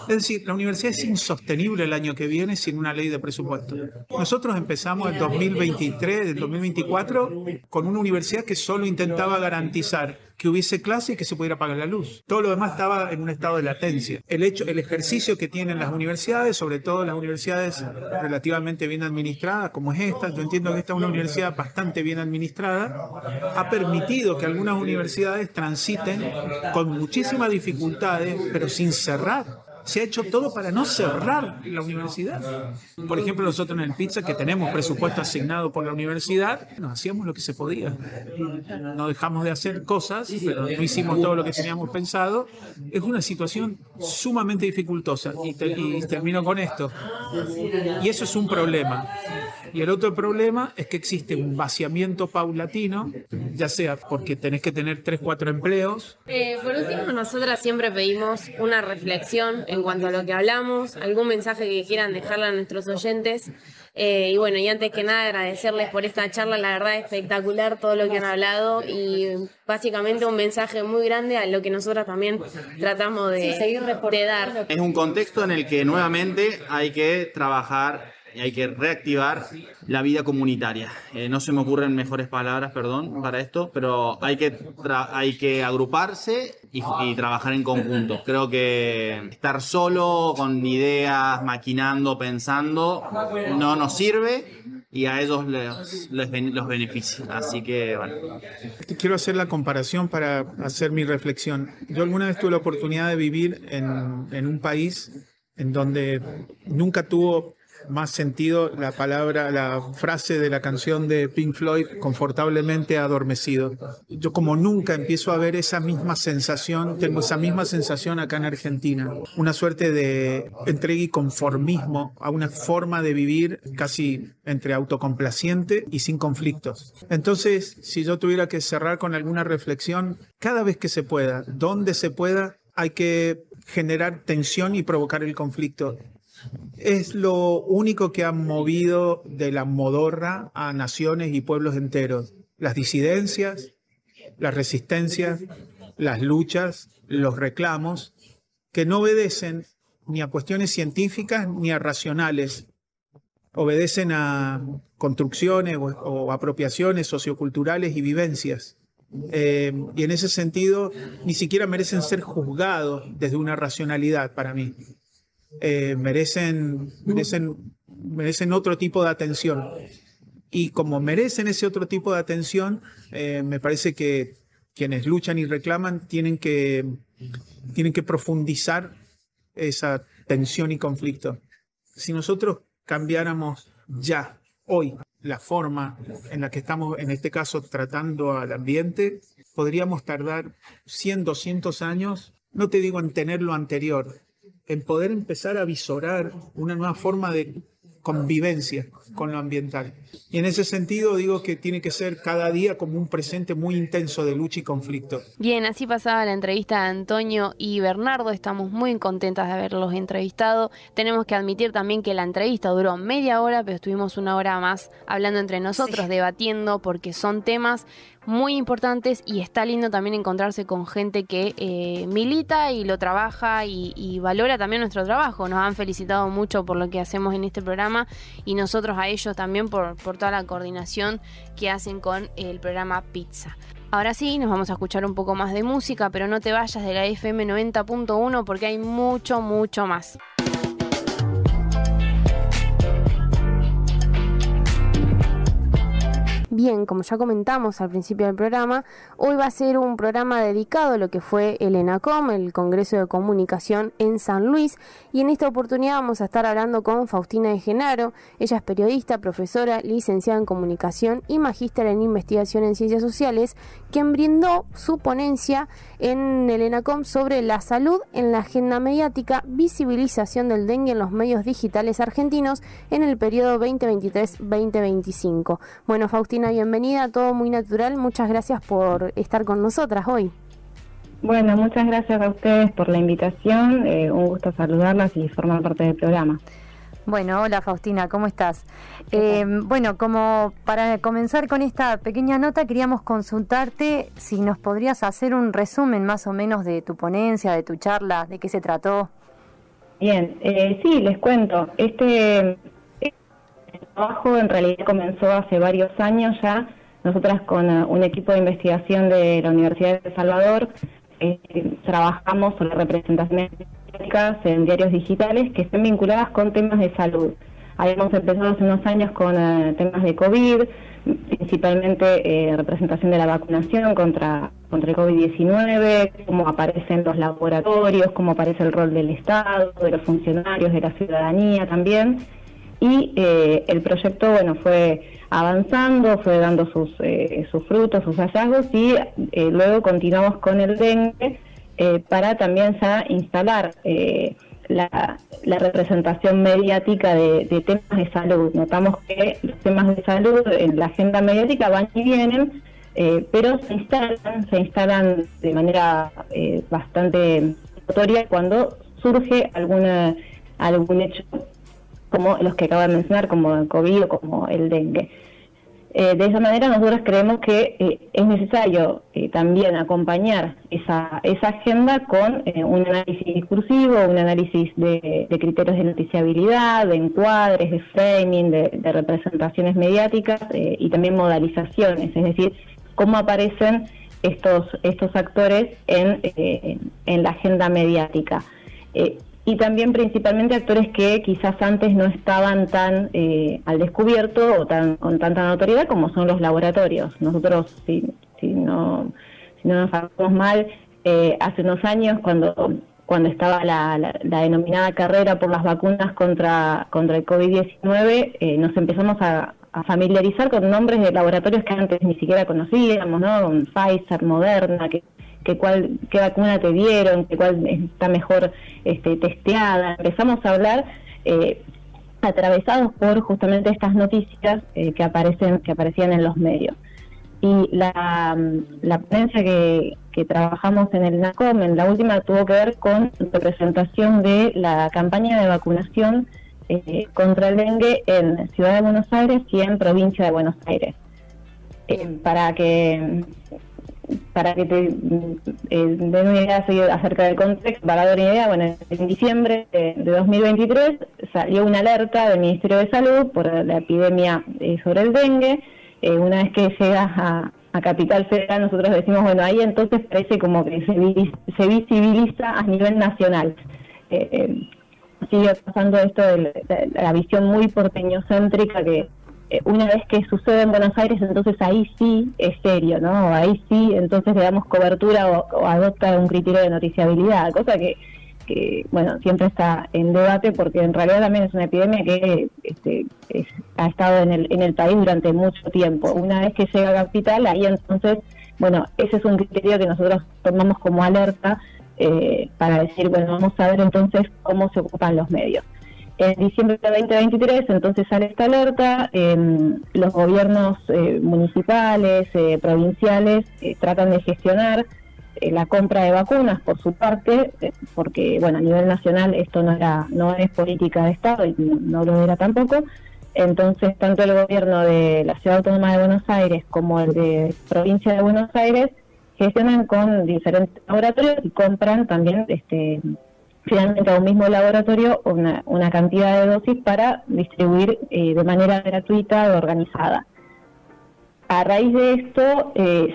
Es decir, la universidad es insostenible el año que viene sin una ley de presupuesto. Nosotros empezamos el 2023, el 2024, con una universidad que solo intentaba garantizar que hubiese clase y que se pudiera pagar la luz. Todo lo demás estaba en un estado de latencia. El ejercicio que tienen las universidades, sobre todo las universidades relativamente bien administradas, como es esta, yo entiendo que esta es una universidad bastante bien administrada, ha permitido que algunas universidades transiten con muchísimas dificultades, pero sin cerrar. Se ha hecho todo para no cerrar la universidad. Por ejemplo, nosotros en el Pizza, que tenemos presupuesto asignado por la universidad, nos hacíamos lo que se podía. No dejamos de hacer cosas, pero no hicimos todo lo que teníamos pensado. Es una situación sumamente dificultosa. Y termino con esto. Y eso es un problema. Y el otro problema es que existe un vaciamiento paulatino, ya sea porque tenés que tener 3, 4 empleos. Por último, nosotras siempre pedimos una reflexión en cuanto a lo que hablamos, algún mensaje que quieran dejarle a nuestros oyentes. Y bueno, y antes que nada agradecerles por esta charla, la verdad espectacular todo lo que han hablado y básicamente un mensaje muy grande a lo que nosotras también tratamos de dar. Es un contexto en el que nuevamente hay que trabajar y hay que reactivar la vida comunitaria. No se me ocurren mejores palabras, perdón, para esto, pero hay que agruparse y trabajar en conjunto. Creo que estar solo, con ideas, maquinando, pensando, no nos sirve y a ellos los beneficia. Así que, bueno. Quiero hacer la comparación para hacer mi reflexión. Yo alguna vez tuve la oportunidad de vivir en un país en donde nunca tuvo más sentido la frase de la canción de Pink Floyd, confortablemente adormecido. Yo como nunca empiezo a ver esa misma sensación, tengo esa misma sensación acá en Argentina, una suerte de entrega y conformismo a una forma de vivir casi entre autocomplaciente y sin conflictos. Entonces, si yo tuviera que cerrar con alguna reflexión, cada vez que se pueda, donde se pueda, hay que generar tensión y provocar el conflicto. Es lo único que ha movido de la modorra a naciones y pueblos enteros. Las disidencias, las resistencias, las luchas, los reclamos, que no obedecen ni a cuestiones científicas ni a racionales. Obedecen a construcciones o apropiaciones socioculturales y vivencias. Y en ese sentido, ni siquiera merecen ser juzgados desde una racionalidad para mí. Merecen otro tipo de atención. Y como merecen ese otro tipo de atención, me parece que quienes luchan y reclaman tienen que profundizar esa tensión y conflicto. Si nosotros cambiáramos ya, hoy, la forma en la que estamos, en este caso, tratando al ambiente, podríamos tardar 100, 200 años, no te digo en tener lo anterior, en poder empezar a visorar una nueva forma de convivencia con lo ambiental. Y en ese sentido digo que tiene que ser cada día como un presente muy intenso de lucha y conflicto. Bien, así pasaba la entrevista de Antonio y Bernardo. Estamos muy contentas de haberlos entrevistado. Tenemos que admitir también que la entrevista duró media hora, pero estuvimos una hora más hablando entre nosotros, debatiendo, porque son temas muy importantes y está lindo también encontrarse con gente que milita y lo trabaja y valora también nuestro trabajo. Nos han felicitado mucho por lo que hacemos en este programa y nosotros a ellos también por toda la coordinación que hacen con el programa Pizza. Ahora sí, nos vamos a escuchar un poco más de música, pero no te vayas de la FM 90.1 porque hay mucho más. bien, como ya comentamos al principio del programa, hoy va a ser un programa dedicado a lo que fue el ENACOM, el Congreso de Comunicación en San Luis, y en esta oportunidad vamos a estar hablando con Faustina de Genaro. Ella es periodista, profesora, licenciada en Comunicación y magíster en Investigación en Ciencias Sociales, quien brindó su ponencia en el ENACOM sobre la salud en la agenda mediática, visibilización del dengue en los medios digitales argentinos en el periodo 2023-2025. Bueno, Faustina, bienvenida, todo muy natural, muchas gracias por estar con nosotras hoy. Bueno, muchas gracias a ustedes por la invitación, un gusto saludarlas y formar parte del programa. Bueno, hola Faustina, ¿cómo estás? Bueno, como para comenzar con esta pequeña nota, queríamos consultarte si nos podrías hacer un resumen más o menos de tu ponencia, de tu charla, de qué se trató. Bien, sí, les cuento. Este trabajo en realidad comenzó hace varios años ya. Nosotras con un equipo de investigación de la Universidad de El Salvador trabajamos sobre representaciones mediáticas en diarios digitales que estén vinculadas con temas de salud. Habíamos empezado hace unos años con temas de COVID, principalmente representación de la vacunación contra el COVID-19, cómo aparecen los laboratorios, cómo aparece el rol del Estado, de los funcionarios, de la ciudadanía también. Y el proyecto, bueno, fue avanzando, fue dando sus frutos, sus hallazgos, y luego continuamos con el dengue para también ya instalar la representación mediática de temas de salud. Notamos que los temas de salud en la agenda mediática van y vienen, pero se instalan de manera bastante notoria cuando surge algún hecho como los que acabo de mencionar, como el COVID o como el dengue. De esa manera nosotros creemos que es necesario también acompañar esa agenda con un análisis discursivo, un análisis de criterios de noticiabilidad, de encuadres, de framing, de representaciones mediáticas y también modalizaciones, es decir, cómo aparecen estos actores en la agenda mediática. Y también principalmente actores que quizás antes no estaban tan al descubierto o con tanta notoriedad como son los laboratorios. Nosotros, si no nos sacamos mal, hace unos años cuando estaba la denominada carrera por las vacunas contra el COVID-19, nos empezamos a familiarizar con nombres de laboratorios que antes ni siquiera conocíamos, ¿no? Pfizer, Moderna, qué vacuna te dieron, cuál está mejor testeada. Empezamos a hablar atravesados por justamente estas noticias que aparecían en los medios. Y la ponencia que trabajamos en el ENACOM, en la última, tuvo que ver con representación de la campaña de vacunación contra el dengue en Ciudad de Buenos Aires y en Provincia de Buenos Aires. Para que te den una idea acerca del contexto, para dar una idea, bueno, en diciembre de 2023 salió una alerta del Ministerio de Salud por la epidemia sobre el dengue. Una vez que llegas a Capital Federal, nosotros decimos, bueno, ahí entonces parece como que se visibiliza a nivel nacional. Sigue pasando esto de la visión muy porteñocéntrica que una vez que sucede en Buenos Aires, entonces ahí sí es serio, ¿no? Ahí sí, entonces le damos cobertura o adopta un criterio de noticiabilidad, cosa que bueno, siempre está en debate porque en realidad también es una epidemia que ha estado en el país durante mucho tiempo. Una vez que llega a Capital, ahí entonces, bueno, ese es un criterio que nosotros tomamos como alerta para decir, bueno, vamos a ver entonces cómo se ocupan los medios. En diciembre de 2023 entonces sale esta alerta, los gobiernos municipales, provinciales, tratan de gestionar la compra de vacunas por su parte, porque bueno, a nivel nacional esto no es política de Estado y no lo era tampoco. Entonces tanto el gobierno de la Ciudad Autónoma de Buenos Aires como el de Provincia de Buenos Aires gestionan con diferentes laboratorios y compran también finalmente a un mismo laboratorio una cantidad de dosis para distribuir de manera gratuita o organizada. A raíz de esto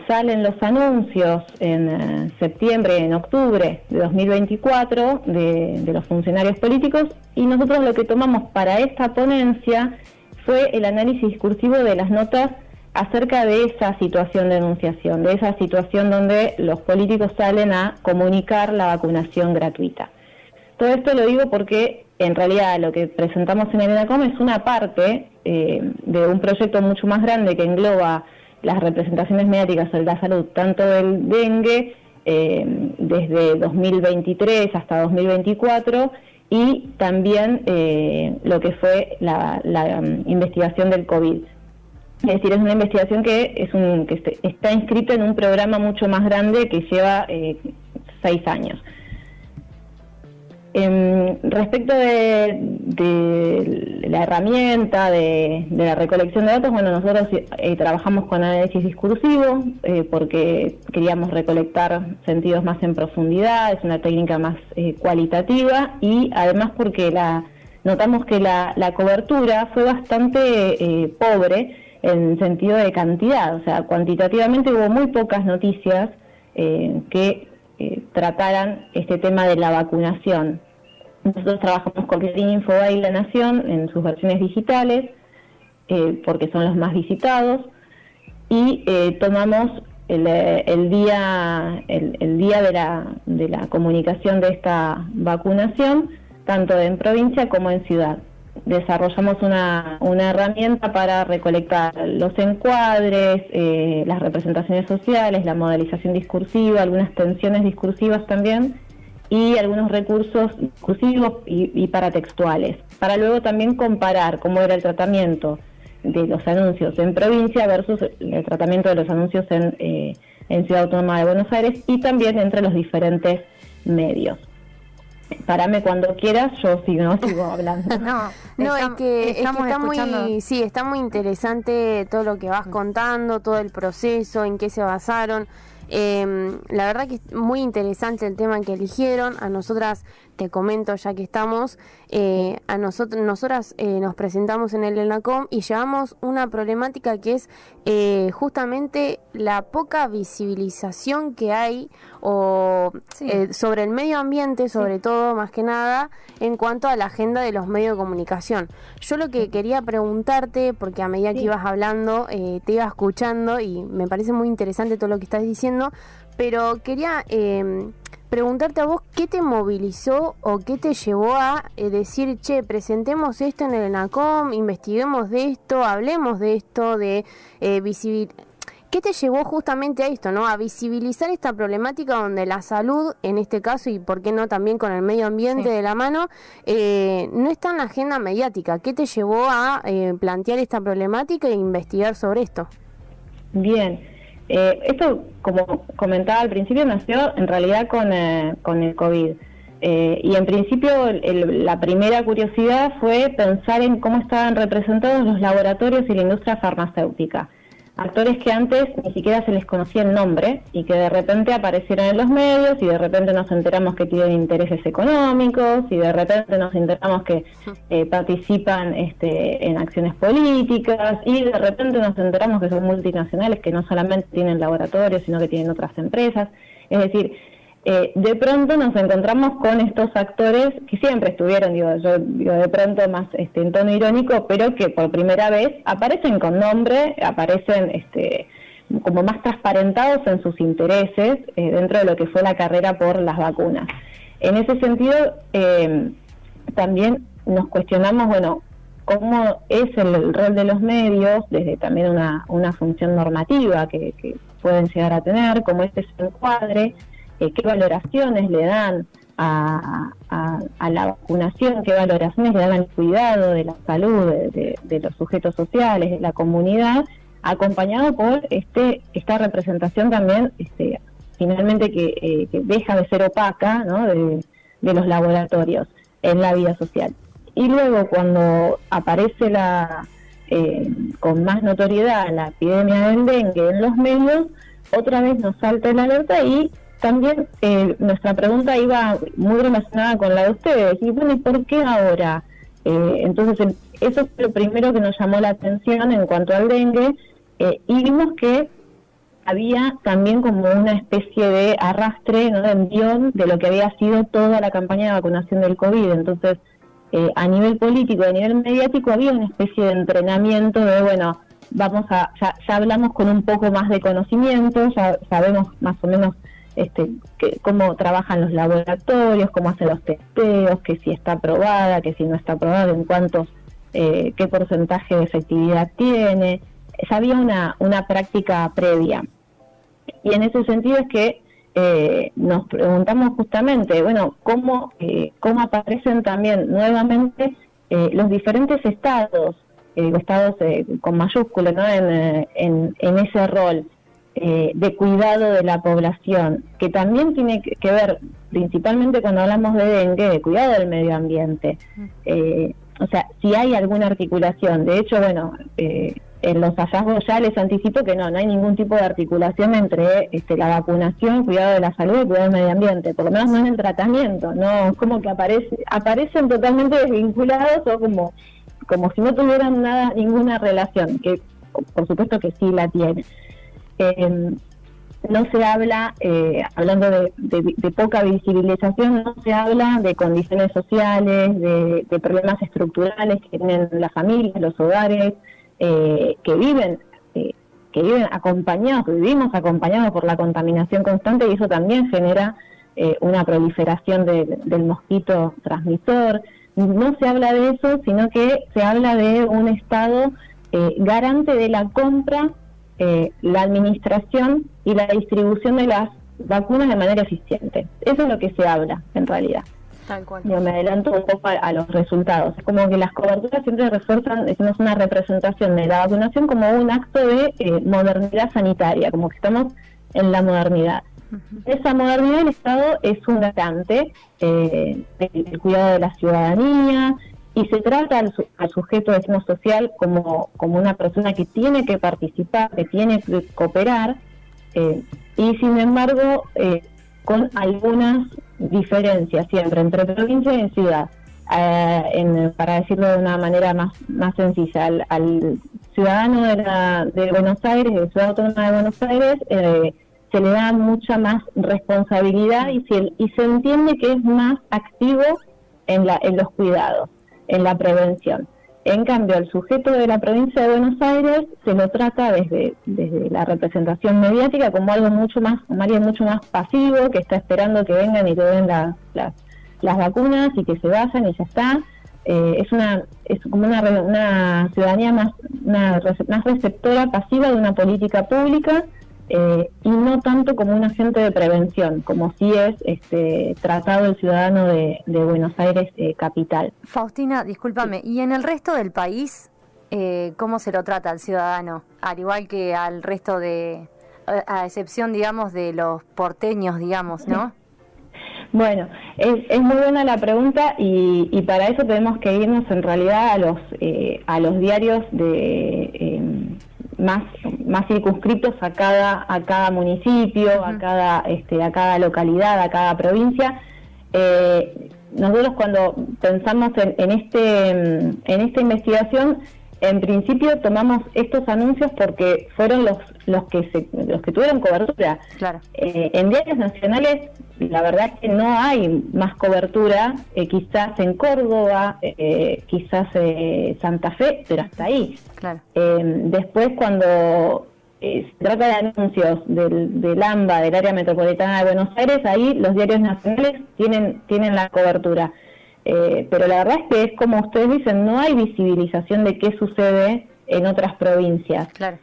salen los anuncios en septiembre y en octubre de 2024 de los funcionarios políticos, y nosotros lo que tomamos para esta ponencia fue el análisis discursivo de las notas acerca de esa situación de enunciación, de esa situación donde los políticos salen a comunicar la vacunación gratuita. Todo esto lo digo porque en realidad lo que presentamos en el ENACOM es una parte de un proyecto mucho más grande que engloba las representaciones mediáticas sobre la salud, tanto del dengue desde 2023 hasta 2024 y también lo que fue la investigación del COVID. Es decir, es una investigación que está inscrita en un programa mucho más grande que lleva 6 años. Respecto de la herramienta de la recolección de datos, bueno, nosotros trabajamos con análisis discursivo porque queríamos recolectar sentidos más en profundidad, es una técnica más cualitativa y además porque notamos que la cobertura fue bastante pobre en sentido de cantidad, o sea, cuantitativamente hubo muy pocas noticias que trataran este tema de la vacunación. Nosotros trabajamos con Clarín, Infobae y La Nación en sus versiones digitales, porque son los más visitados, y tomamos el día de la comunicación de esta vacunación, tanto en provincia como en ciudad. Desarrollamos una herramienta para recolectar los encuadres, las representaciones sociales, la modelización discursiva, algunas tensiones discursivas también y algunos recursos discursivos y paratextuales, para luego también comparar cómo era el tratamiento de los anuncios en provincia versus el tratamiento de los anuncios en Ciudad Autónoma de Buenos Aires y también entre los diferentes medios. Parame cuando quieras, yo sigo hablando. No, es que está muy interesante todo lo que vas contando, todo el proceso, en qué se basaron. La verdad que es muy interesante el tema que eligieron. A nosotras, te comento ya que estamos, nosotras nos presentamos en el ENACOM y llevamos una problemática que es justamente la poca visibilización que hay sobre el medio ambiente, sobre todo, más que nada, en cuanto a la agenda de los medios de comunicación. Yo lo que quería preguntarte, porque a medida que ibas hablando, te iba escuchando y me parece muy interesante todo lo que estás diciendo, pero quería preguntarte a vos qué te movilizó o qué te llevó a decir, che, presentemos esto en el ENACOM, investiguemos de esto, hablemos de esto, de ¿qué te llevó justamente a esto, no? A visibilizar esta problemática donde la salud, en este caso, y por qué no también con el medio ambiente de la mano, no está en la agenda mediática. ¿Qué te llevó a plantear esta problemática e investigar sobre esto? Bien. Esto, como comentaba al principio, nació en realidad con el COVID. Y en principio la primera curiosidad fue pensar en cómo estaban representados los laboratorios y la industria farmacéutica. Actores que antes ni siquiera se les conocía el nombre y que de repente aparecieron en los medios y de repente nos enteramos que tienen intereses económicos y de repente nos enteramos que participan en acciones políticas y de repente nos enteramos que son multinacionales que no solamente tienen laboratorios sino que tienen otras empresas. Es decir, de pronto nos encontramos con estos actores que siempre estuvieron, yo digo de pronto más en tono irónico, pero que por primera vez aparecen con nombre, aparecen como más transparentados en sus intereses dentro de lo que fue la carrera por las vacunas. En ese sentido, también nos cuestionamos, bueno, cómo es el rol de los medios, desde también una función normativa que pueden llegar a tener, cómo ese encuadre, qué valoraciones le dan a la vacunación, qué valoraciones le dan al cuidado de la salud de los sujetos sociales, de la comunidad, acompañado por esta representación también, finalmente que deja de ser opaca, ¿no?, de los laboratorios en la vida social. Y luego cuando aparece con más notoriedad la epidemia del dengue en los medios, otra vez nos salta la alerta y también nuestra pregunta iba muy relacionada con la de ustedes. Y bueno, ¿y por qué ahora? Entonces, eso fue lo primero que nos llamó la atención en cuanto al dengue. Y vimos que había también como una especie de arrastre, ¿no?, de envión de lo que había sido toda la campaña de vacunación del COVID. Entonces, a nivel político, a nivel mediático, había una especie de entrenamiento de, bueno, ya hablamos con un poco más de conocimiento, ya sabemos más o menos cómo trabajan los laboratorios, cómo hacen los testeos, que si está aprobada, que si no está aprobada, en cuántos, qué porcentaje de efectividad tiene. Ya había una práctica previa. Y en ese sentido es que nos preguntamos justamente, bueno, cómo aparecen también nuevamente los diferentes estados con mayúsculas, ¿no? en ese rol de cuidado de la población, que también tiene que ver, principalmente cuando hablamos de dengue, de cuidado del medio ambiente. O sea, si hay alguna articulación, de hecho, bueno, en los hallazgos ya les anticipo que no hay ningún tipo de articulación entre la vacunación, cuidado de la salud y cuidado del medio ambiente, por lo menos no en el tratamiento, no es como que aparecen totalmente desvinculados o como si no tuvieran ninguna relación, que por supuesto que sí la tiene. No se habla, hablando de poca visibilización, no se habla de condiciones sociales, de problemas estructurales que tienen las familias, los hogares, que viven acompañados, que vivimos acompañados por la contaminación constante, y eso también genera una proliferación del mosquito transmisor. No se habla de eso, sino que se habla de un Estado garante de la compra, la administración y la distribución de las vacunas de manera eficiente. Eso es lo que se habla, en realidad. Tal cual. Yo me adelanto un poco a los resultados. Es como que las coberturas siempre refuerzan, decimos, una representación de la vacunación como un acto de modernidad sanitaria, como que estamos en la modernidad. Esa modernidad del Estado es un garante del cuidado de la ciudadanía, y se trata al sujeto, decimos, social como una persona que tiene que participar, que tiene que cooperar, y sin embargo con algunas diferencias siempre entre provincia y ciudad. Para decirlo de una manera más sencilla, al ciudadano de Buenos Aires, de Ciudad Autónoma de Buenos Aires, se le da mucha más responsabilidad y se entiende que es más activo en los cuidados, en la prevención. En cambio, al sujeto de la provincia de Buenos Aires se lo trata desde la representación mediática como alguien mucho más pasivo, que está esperando que vengan y le den las vacunas y que se vayan y ya está. Es como una ciudadanía más receptora, pasiva de una política pública, y no tanto como un agente de prevención, como sí es tratado el ciudadano de Buenos Aires capital. Faustina, discúlpame, ¿y en el resto del país cómo se lo trata al ciudadano? Al igual que al resto a excepción, digamos, de los porteños, digamos, ¿no? Bueno, es muy buena la pregunta, y para eso tenemos que irnos en realidad a los diarios más circunscritos a cada municipio, a cada localidad, a cada provincia. Nosotros cuando pensamos en esta investigación, en principio tomamos estos anuncios porque fueron los que tuvieron cobertura. Claro. En diarios nacionales la verdad es que no hay más cobertura, quizás en Córdoba, quizás Santa Fe, pero hasta ahí. Claro. Después cuando se trata de anuncios del AMBA, del área metropolitana de Buenos Aires, ahí los diarios nacionales tienen la cobertura. Pero la verdad es que es como ustedes dicen, no hay visibilización de qué sucede en otras provincias. Claro.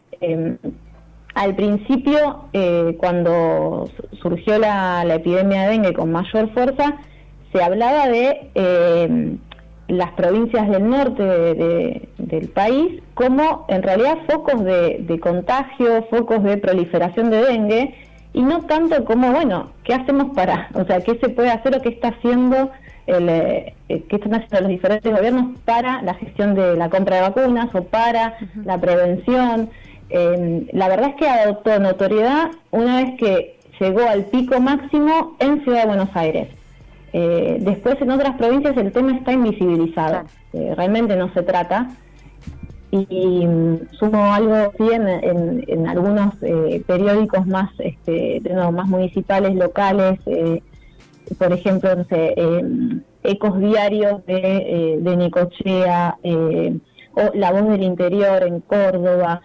Al principio, cuando surgió la epidemia de dengue con mayor fuerza, se hablaba de las provincias del norte del país como en realidad focos de contagio, focos de proliferación de dengue, y no tanto como, bueno, ¿qué hacemos qué se puede hacer o qué está haciendo qué están haciendo los diferentes gobiernos para la gestión de la compra de vacunas o para la prevención? La verdad es que adoptó notoriedad una vez que llegó al pico máximo en Ciudad de Buenos Aires. Después en otras provincias el tema está invisibilizado, realmente no se trata. Y sumo algo, sí, en algunos periódicos más municipales, locales, por ejemplo, no sé, Ecos Diarios de Necochea, o La Voz del Interior en Córdoba,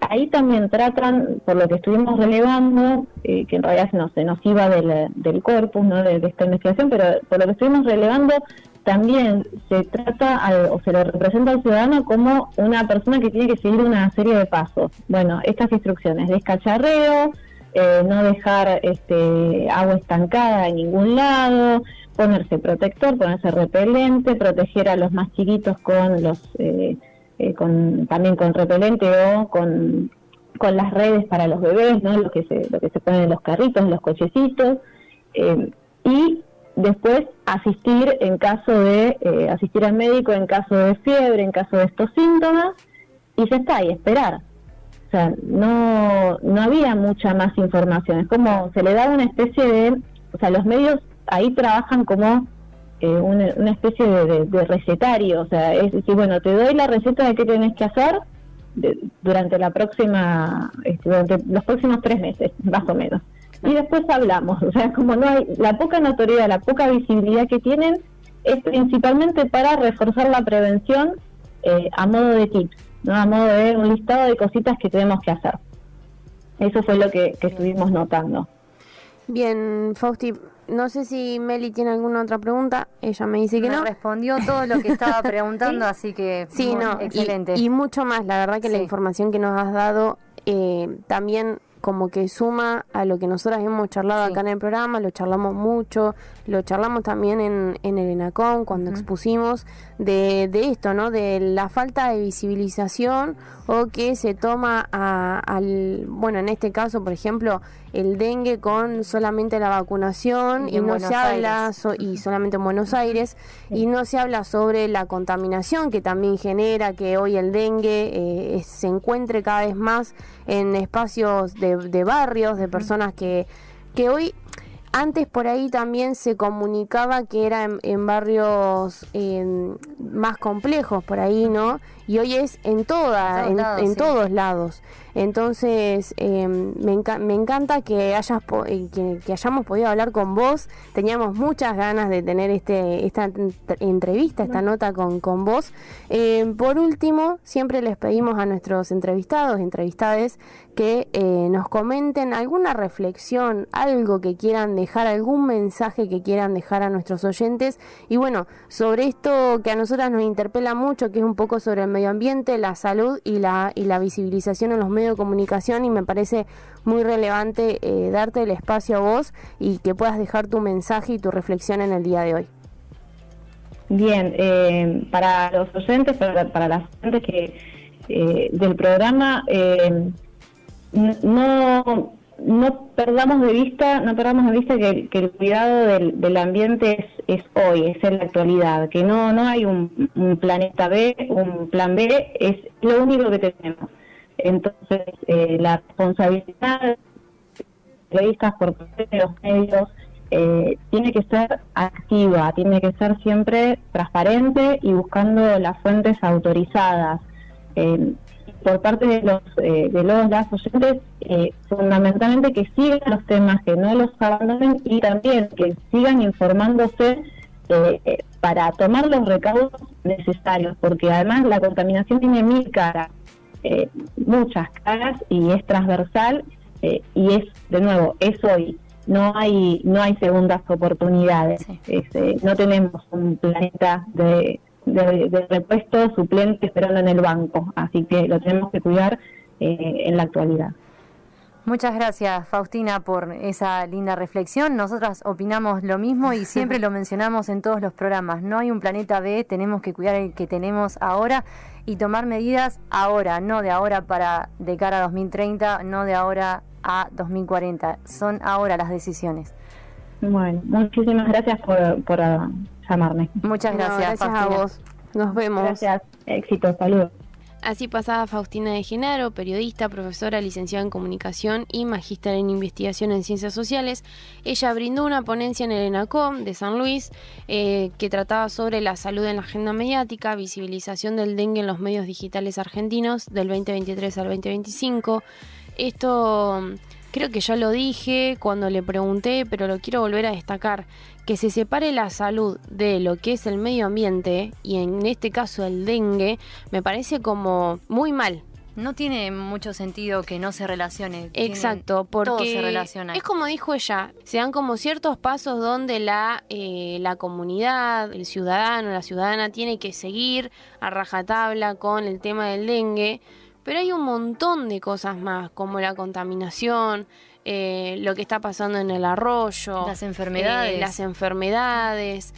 Ahí también tratan, por lo que estuvimos relevando, que en realidad se nos iba del corpus, ¿no? de esta investigación, pero por lo que estuvimos relevando, también se trata o se lo representa al ciudadano como una persona que tiene que seguir una serie de pasos. Bueno, estas instrucciones: descacharreo, no dejar agua estancada en ningún lado, ponerse protector, ponerse repelente, proteger a los más chiquitos con también con repelente o con las redes para los bebés, ¿no? lo que se ponen en los carritos, en los cochecitos, y después asistir al médico en caso de fiebre, en caso de estos síntomas, y ya está, y esperar. O sea, no había mucha más información. Es como se le da una especie de, o sea, los medios ahí trabajan como una especie de recetario. O sea, es decir, bueno, te doy la receta de qué tenés que hacer durante los próximos 3 meses, más o menos. Y después hablamos. O sea, como no hay, la poca notoriedad, la poca visibilidad que tienen es principalmente para reforzar la prevención a modo de tips, ¿no? A modo de un listado de cositas que tenemos que hacer. Eso fue lo que estuvimos notando. Bien, Fausti, no sé si Meli tiene alguna otra pregunta. Ella me dice que no. Respondió todo lo que estaba preguntando, así que sí, no, excelente. Y mucho más, la verdad que la información que nos has dado también como que suma a lo que nosotras hemos charlado acá en el programa. Lo charlamos mucho, lo charlamos también en el ENACOM cuando expusimos de esto, ¿no? De la falta de visibilización o que se toma bueno, en este caso, por ejemplo, el dengue con solamente la vacunación y no se habla, y solamente en Buenos Aires, y no se habla sobre la contaminación que también genera que hoy el dengue se encuentre cada vez más en espacios de barrios, de personas que hoy, antes por ahí también se comunicaba que era en barrios más complejos por ahí, ¿no? Y hoy es en todos lados. Entonces, me encanta que hayamos podido hablar con vos. Teníamos muchas ganas de tener esta entrevista, esta nota con vos. Por último, siempre les pedimos a nuestros entrevistades, que nos comenten alguna reflexión, algo que quieran dejar, algún mensaje que quieran dejar a nuestros oyentes. Y bueno, sobre esto que a nosotras nos interpela mucho, que es un poco sobre el medio ambiente, la salud y la visibilización en los medios de comunicación, y me parece muy relevante darte el espacio a vos y que puedas dejar tu mensaje y tu reflexión en el día de hoy. Bien, para los oyentes, para las oyentes del programa, no perdamos de vista que el cuidado del ambiente es hoy, es en la actualidad, que no hay un planeta B, un plan B, es lo único que tenemos. Entonces, la responsabilidad periodistas por parte de los medios tiene que ser activa, tiene que ser siempre transparente y buscando las fuentes autorizadas. Por parte de las oyentes, fundamentalmente que sigan los temas, que no los abandonen, y también que sigan informándose para tomar los recaudos necesarios, porque además la contaminación tiene 1000 caras, muchas caras, y es transversal, y es, de nuevo, es hoy. No hay segundas oportunidades. No tenemos un planeta de repuesto suplente esperando en el banco, así que lo tenemos que cuidar en la actualidad. Muchas gracias, Faustina, por esa linda reflexión. Nosotras opinamos lo mismo y siempre lo mencionamos en todos los programas. No hay un planeta B, tenemos que cuidar el que tenemos ahora y tomar medidas ahora, no de ahora de cara a 2030, no de ahora a 2040. Son ahora las decisiones. Bueno, muchísimas gracias por llamarme. Muchas gracias, gracias a vos. Nos vemos. Gracias, éxito, saludos. Así pasaba Faustina de Genaro, periodista, profesora, licenciada en Comunicación y magíster en Investigación en Ciencias Sociales. Ella brindó una ponencia en el ENACOM de San Luis que trataba sobre la salud en la agenda mediática, visibilización del dengue en los medios digitales argentinos del 2023 al 2025. Esto creo que ya lo dije cuando le pregunté, pero lo quiero volver a destacar, que se separe la salud de lo que es el medio ambiente, y en este caso el dengue, me parece como muy mal. No tiene mucho sentido que no se relacione. Exacto, porque todo se relaciona. Es como dijo ella, se dan como ciertos pasos donde la comunidad, el ciudadano, la ciudadana tiene que seguir a rajatabla con el tema del dengue, pero hay un montón de cosas más, como la contaminación, lo que está pasando en el arroyo, las enfermedades.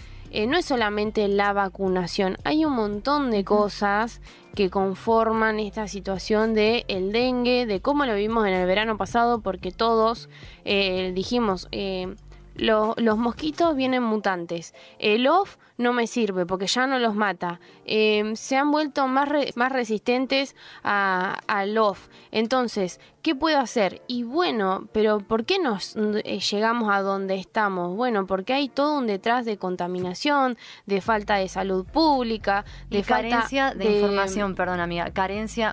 No es solamente la vacunación, hay un montón de cosas que conforman esta situación de el dengue, de cómo lo vimos en el verano pasado, porque todos dijimos, los mosquitos vienen mutantes, el OF no me sirve porque ya no los mata, se han vuelto más resistentes al OF, entonces, ¿qué puedo hacer? Y bueno, pero ¿por qué nos llegamos a donde estamos? Bueno, porque hay todo un detrás de contaminación, de falta de salud pública, de carencia de información, perdón amiga,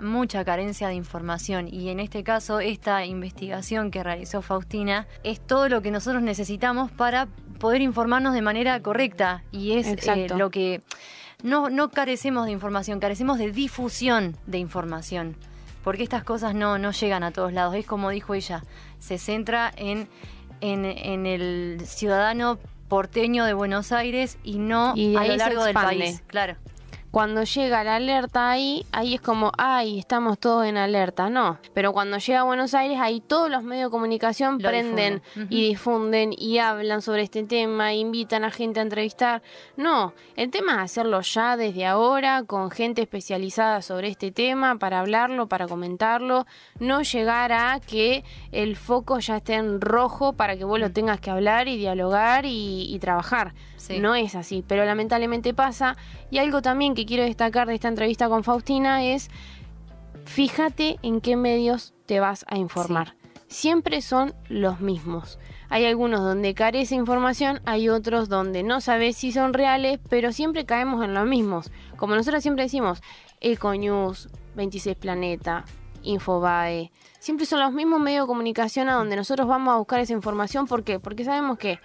mucha carencia de información, y en este caso esta investigación que realizó Faustina es todo lo que nosotros necesitamos para poder informarnos de manera correcta, y es lo que no carecemos de información, carecemos de difusión de información, porque estas cosas no llegan a todos lados. Es como dijo ella, se centra en el ciudadano porteño de Buenos Aires y no a lo largo del país. Claro. Cuando llega la alerta ahí es como, ay, estamos todos en alerta, no. Pero cuando llega a Buenos Aires, ahí todos los medios de comunicación prenden y difunden y hablan sobre este tema, invitan a gente a entrevistar. No, el tema es hacerlo ya desde ahora, con gente especializada sobre este tema, para hablarlo, para comentarlo, no llegar a que el foco ya esté en rojo para que vos lo tengas que hablar y dialogar y trabajar. Sí. No es así, pero lamentablemente pasa. Y algo también que quiero destacar de esta entrevista con Faustina es, fíjate en qué medios te vas a informar. Sí. Siempre son los mismos. Hay algunos donde carece información, hay otros donde no sabes si son reales, pero siempre caemos en los mismos. Como nosotros siempre decimos, Econews, 26 Planeta, Infobae, siempre son los mismos medios de comunicación a donde nosotros vamos a buscar esa información. ¿Por qué? Porque sabemos que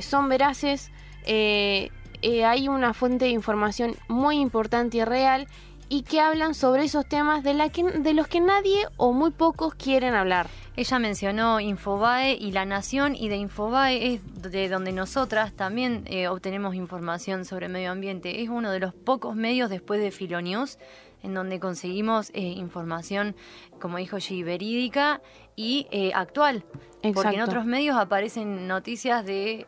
son veraces, hay una fuente de información muy importante y real, y que hablan sobre esos temas de los que nadie o muy pocos quieren hablar. Ella mencionó Infobae y La Nación, y de Infobae es de donde nosotras también obtenemos información sobre medio ambiente. Es uno de los pocos medios después de Filonews en donde conseguimos información, como dijo G, verídica y actual. Exacto. Porque en otros medios aparecen noticias de...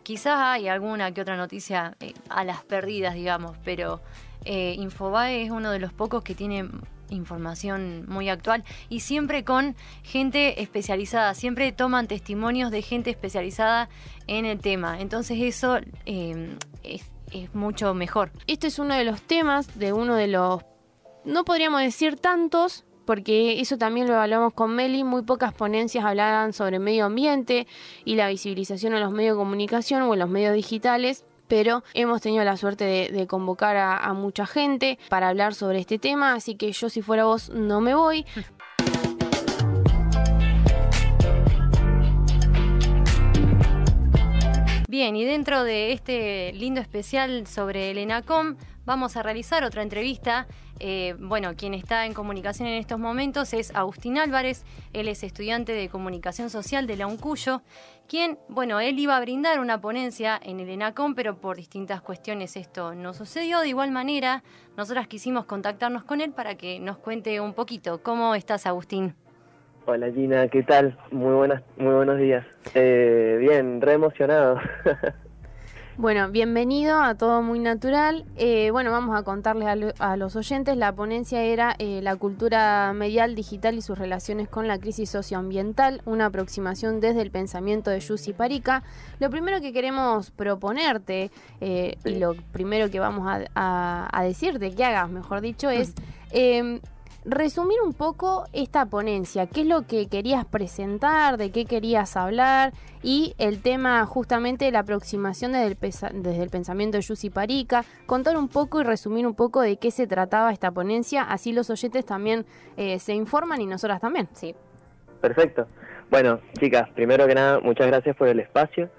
quizás hay alguna que otra noticia a las perdidas, digamos, pero Infobae es uno de los pocos que tiene información muy actual, y siempre con gente especializada, siempre toman testimonios de gente especializada en el tema, entonces eso es mucho mejor. Este es uno de los temas de uno de los, no podríamos decir tantos, porque eso también lo evaluamos con Meli, muy pocas ponencias hablaban sobre medio ambiente y la visibilización en los medios de comunicación o en los medios digitales, pero hemos tenido la suerte de convocar a mucha gente para hablar sobre este tema, así que yo, si fuera vos, no me voy. Bien, y dentro de este lindo especial sobre el ENACOM, vamos a realizar otra entrevista. Quien está en comunicación en estos momentos es Agustín Álvarez. Él es estudiante de Comunicación Social de la UNCUYO, quien, él iba a brindar una ponencia en el ENACOM, pero por distintas cuestiones esto no sucedió. De igual manera, nosotras quisimos contactarnos con él para que nos cuente un poquito. ¿Cómo estás, Agustín? Hola Gina, ¿qué tal? Muy buenos días. Bien, re emocionado. Bueno, bienvenido a Todo Muy Natural. Vamos a contarles a los oyentes. La ponencia era la cultura medial digital y sus relaciones con la crisis socioambiental, una aproximación desde el pensamiento de Yussi Parica. Lo primero que queremos proponerte, y lo primero que vamos a decirte que hagas, mejor dicho, es... resumir un poco esta ponencia, qué es lo que querías presentar, de qué querías hablar, y el tema justamente de la aproximación desde el pensamiento de Yussi Parica, contar un poco y resumir un poco de qué se trataba esta ponencia, así los oyentes también se informan y nosotras también. Sí. Perfecto. Bueno, chicas, primero que nada, muchas gracias por el espacio.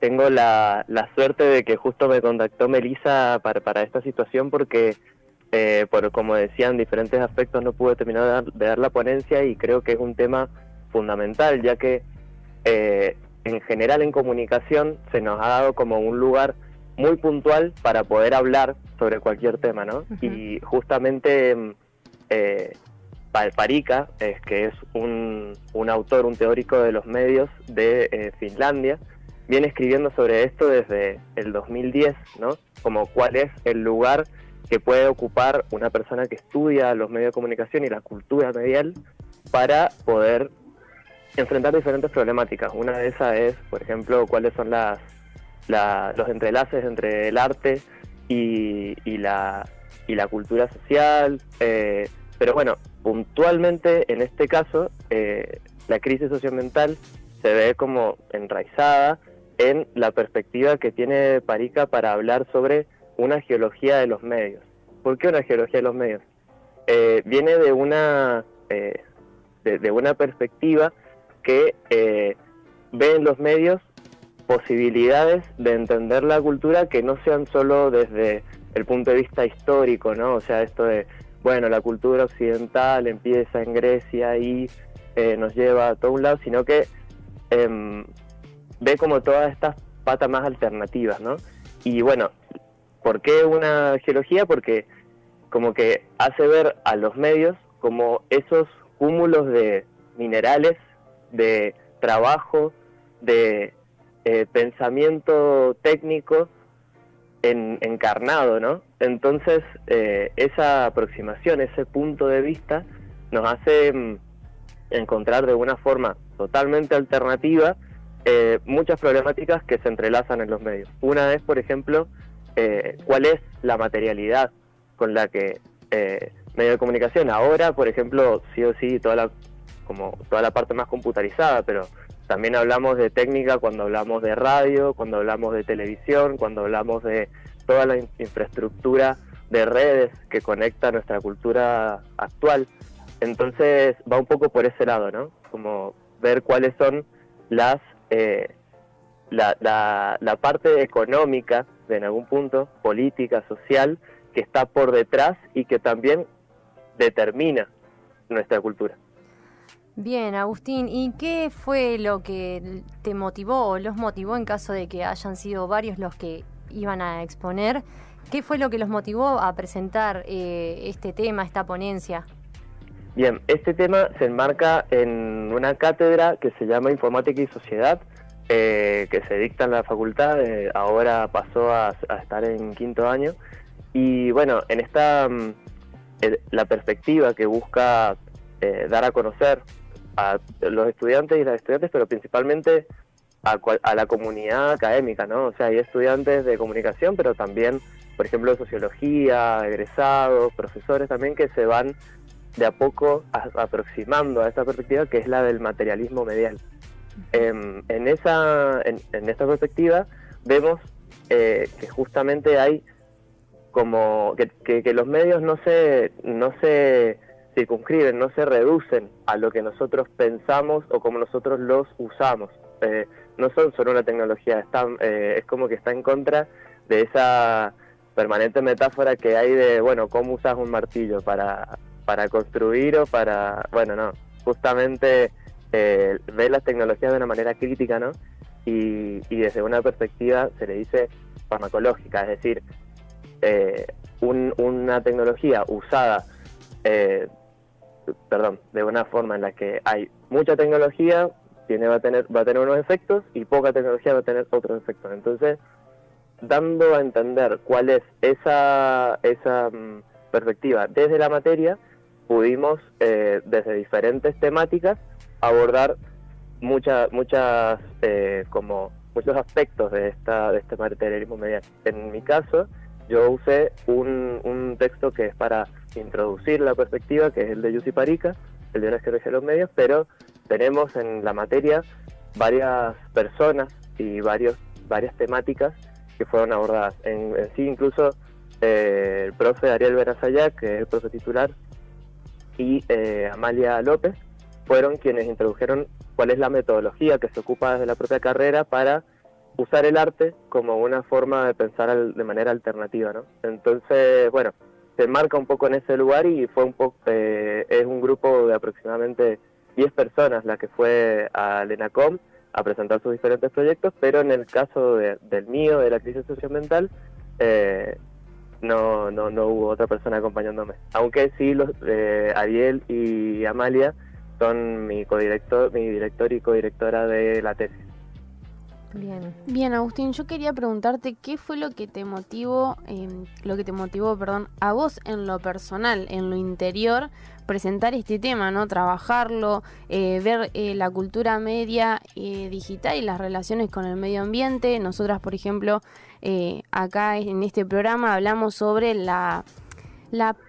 Tengo la suerte de que justo me contactó Melissa para esta situación, porque como decían, diferentes aspectos no pude terminar de dar la ponencia, y creo que es un tema fundamental, ya que en general en comunicación se nos ha dado como un lugar muy puntual para poder hablar sobre cualquier tema, ¿no? Uh-huh. Y justamente Parikka, que es un autor, un teórico de los medios de Finlandia, viene escribiendo sobre esto desde el 2010, ¿no? Como cuál es el lugar que puede ocupar una persona que estudia los medios de comunicación y la cultura medial para poder enfrentar diferentes problemáticas. Una de esas es, por ejemplo, cuáles son los entrelaces entre el arte y la cultura social. Pero bueno, puntualmente en este caso, la crisis socioambiental se ve como enraizada en la perspectiva que tiene Parikka para hablar sobre una geología de los medios. ¿Por qué una geología de los medios? Viene de una perspectiva que ve en los medios posibilidades de entender la cultura que no sean solo desde el punto de vista histórico, ¿no? O sea, esto de, bueno, la cultura occidental empieza en Grecia y nos lleva a todo un lado, sino que ve como todas estas patas más alternativas, ¿no? Y bueno, ¿por qué una geología? Porque como que hace ver a los medios como esos cúmulos de minerales, de trabajo, de pensamiento técnico encarnado, ¿no? Entonces, esa aproximación, ese punto de vista, nos hace encontrar de una forma totalmente alternativa muchas problemáticas que se entrelazan en los medios. Una es, por ejemplo, cuál es la materialidad con la que medios de comunicación ahora, por ejemplo, sí o sí, toda la parte más computarizada, pero también hablamos de técnica cuando hablamos de radio, cuando hablamos de televisión, cuando hablamos de toda la infraestructura de redes que conecta nuestra cultura actual. Entonces va un poco por ese lado, ¿no? Como ver cuáles son la parte económica, en algún punto, política, social, que está por detrás y que también determina nuestra cultura. Bien, Agustín, ¿y qué fue lo que te motivó o los motivó, en caso de que hayan sido varios los que iban a exponer? ¿Qué fue lo que los motivó a presentar este tema, esta ponencia? Bien, este tema se enmarca en una cátedra que se llama Informática y Sociedad, que se dicta en la facultad, ahora pasó a estar en quinto año. Y bueno, en esta la perspectiva que busca dar a conocer a los estudiantes y las estudiantes, pero principalmente a la comunidad académica, ¿no? O sea, hay estudiantes de comunicación, pero también, por ejemplo, de sociología, egresados, profesores también, que se van de a poco aproximando a esta perspectiva, que es la del materialismo medial. En esta perspectiva vemos que justamente hay como que los medios no se circunscriben, no se reducen a lo que nosotros pensamos o como nosotros los usamos. No son solo una tecnología, es como que está en contra de esa permanente metáfora que hay de, bueno, ¿cómo usas un martillo? ¿Para construir o para...? Bueno, no, justamente ve las tecnologías de una manera crítica, ¿no? Y desde una perspectiva se le dice farmacológica, es decir, una tecnología usada de una forma en la que hay mucha tecnología, va a tener unos efectos, y poca tecnología va a tener otros efectos. Entonces, dando a entender cuál es esa perspectiva desde la materia, pudimos desde diferentes temáticas abordar muchos aspectos de este materialismo medial. En mi caso, yo usé un texto que es para introducir la perspectiva, que es el de Jussi Parikka, el de una geología de los medios, pero tenemos en la materia varias personas y varias temáticas que fueron abordadas. En sí, incluso el profe Ariel Benazayac, que es el profe titular, y Amalia López fueron quienes introdujeron cuál es la metodología que se ocupa desde la propia carrera para usar el arte como una forma de pensar de manera alternativa, ¿no? Entonces, bueno, se marca un poco en ese lugar y fue un poco, es un grupo de aproximadamente 10 personas la que fue al ENACOM a presentar sus diferentes proyectos, pero en el caso del mío, de la crisis socioambiental, no hubo otra persona acompañándome. Aunque sí, Ariel y Amalia son mi director y codirectora de la tesis. Bien, Agustín, yo quería preguntarte qué fue lo que te motivó, a vos en lo personal, en lo interior, presentar este tema, ¿no? Trabajarlo, ver la cultura media digital y las relaciones con el medio ambiente. Nosotras, por ejemplo, acá en este programa hablamos sobre la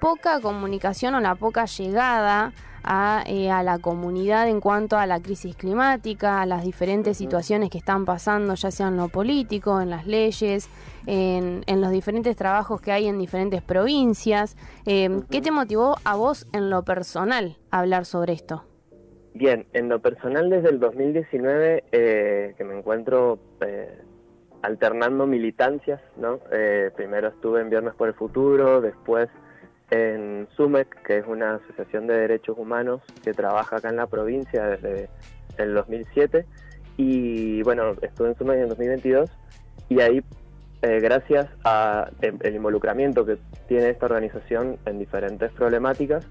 poca comunicación o la poca llegada a la comunidad en cuanto a la crisis climática, a las diferentes situaciones que están pasando, ya sea en lo político, en las leyes, en los diferentes trabajos que hay en diferentes provincias. ¿Qué te motivó a vos en lo personal a hablar sobre esto? Bien, en lo personal desde el 2019 que me encuentro alternando militancias, ¿no? Primero estuve en Viernes por el Futuro, después en SUMEC, que es una asociación de derechos humanos que trabaja acá en la provincia desde el 2007, y bueno, estuve en SUMEC en el 2022, y ahí gracias a el involucramiento que tiene esta organización en diferentes problemáticas,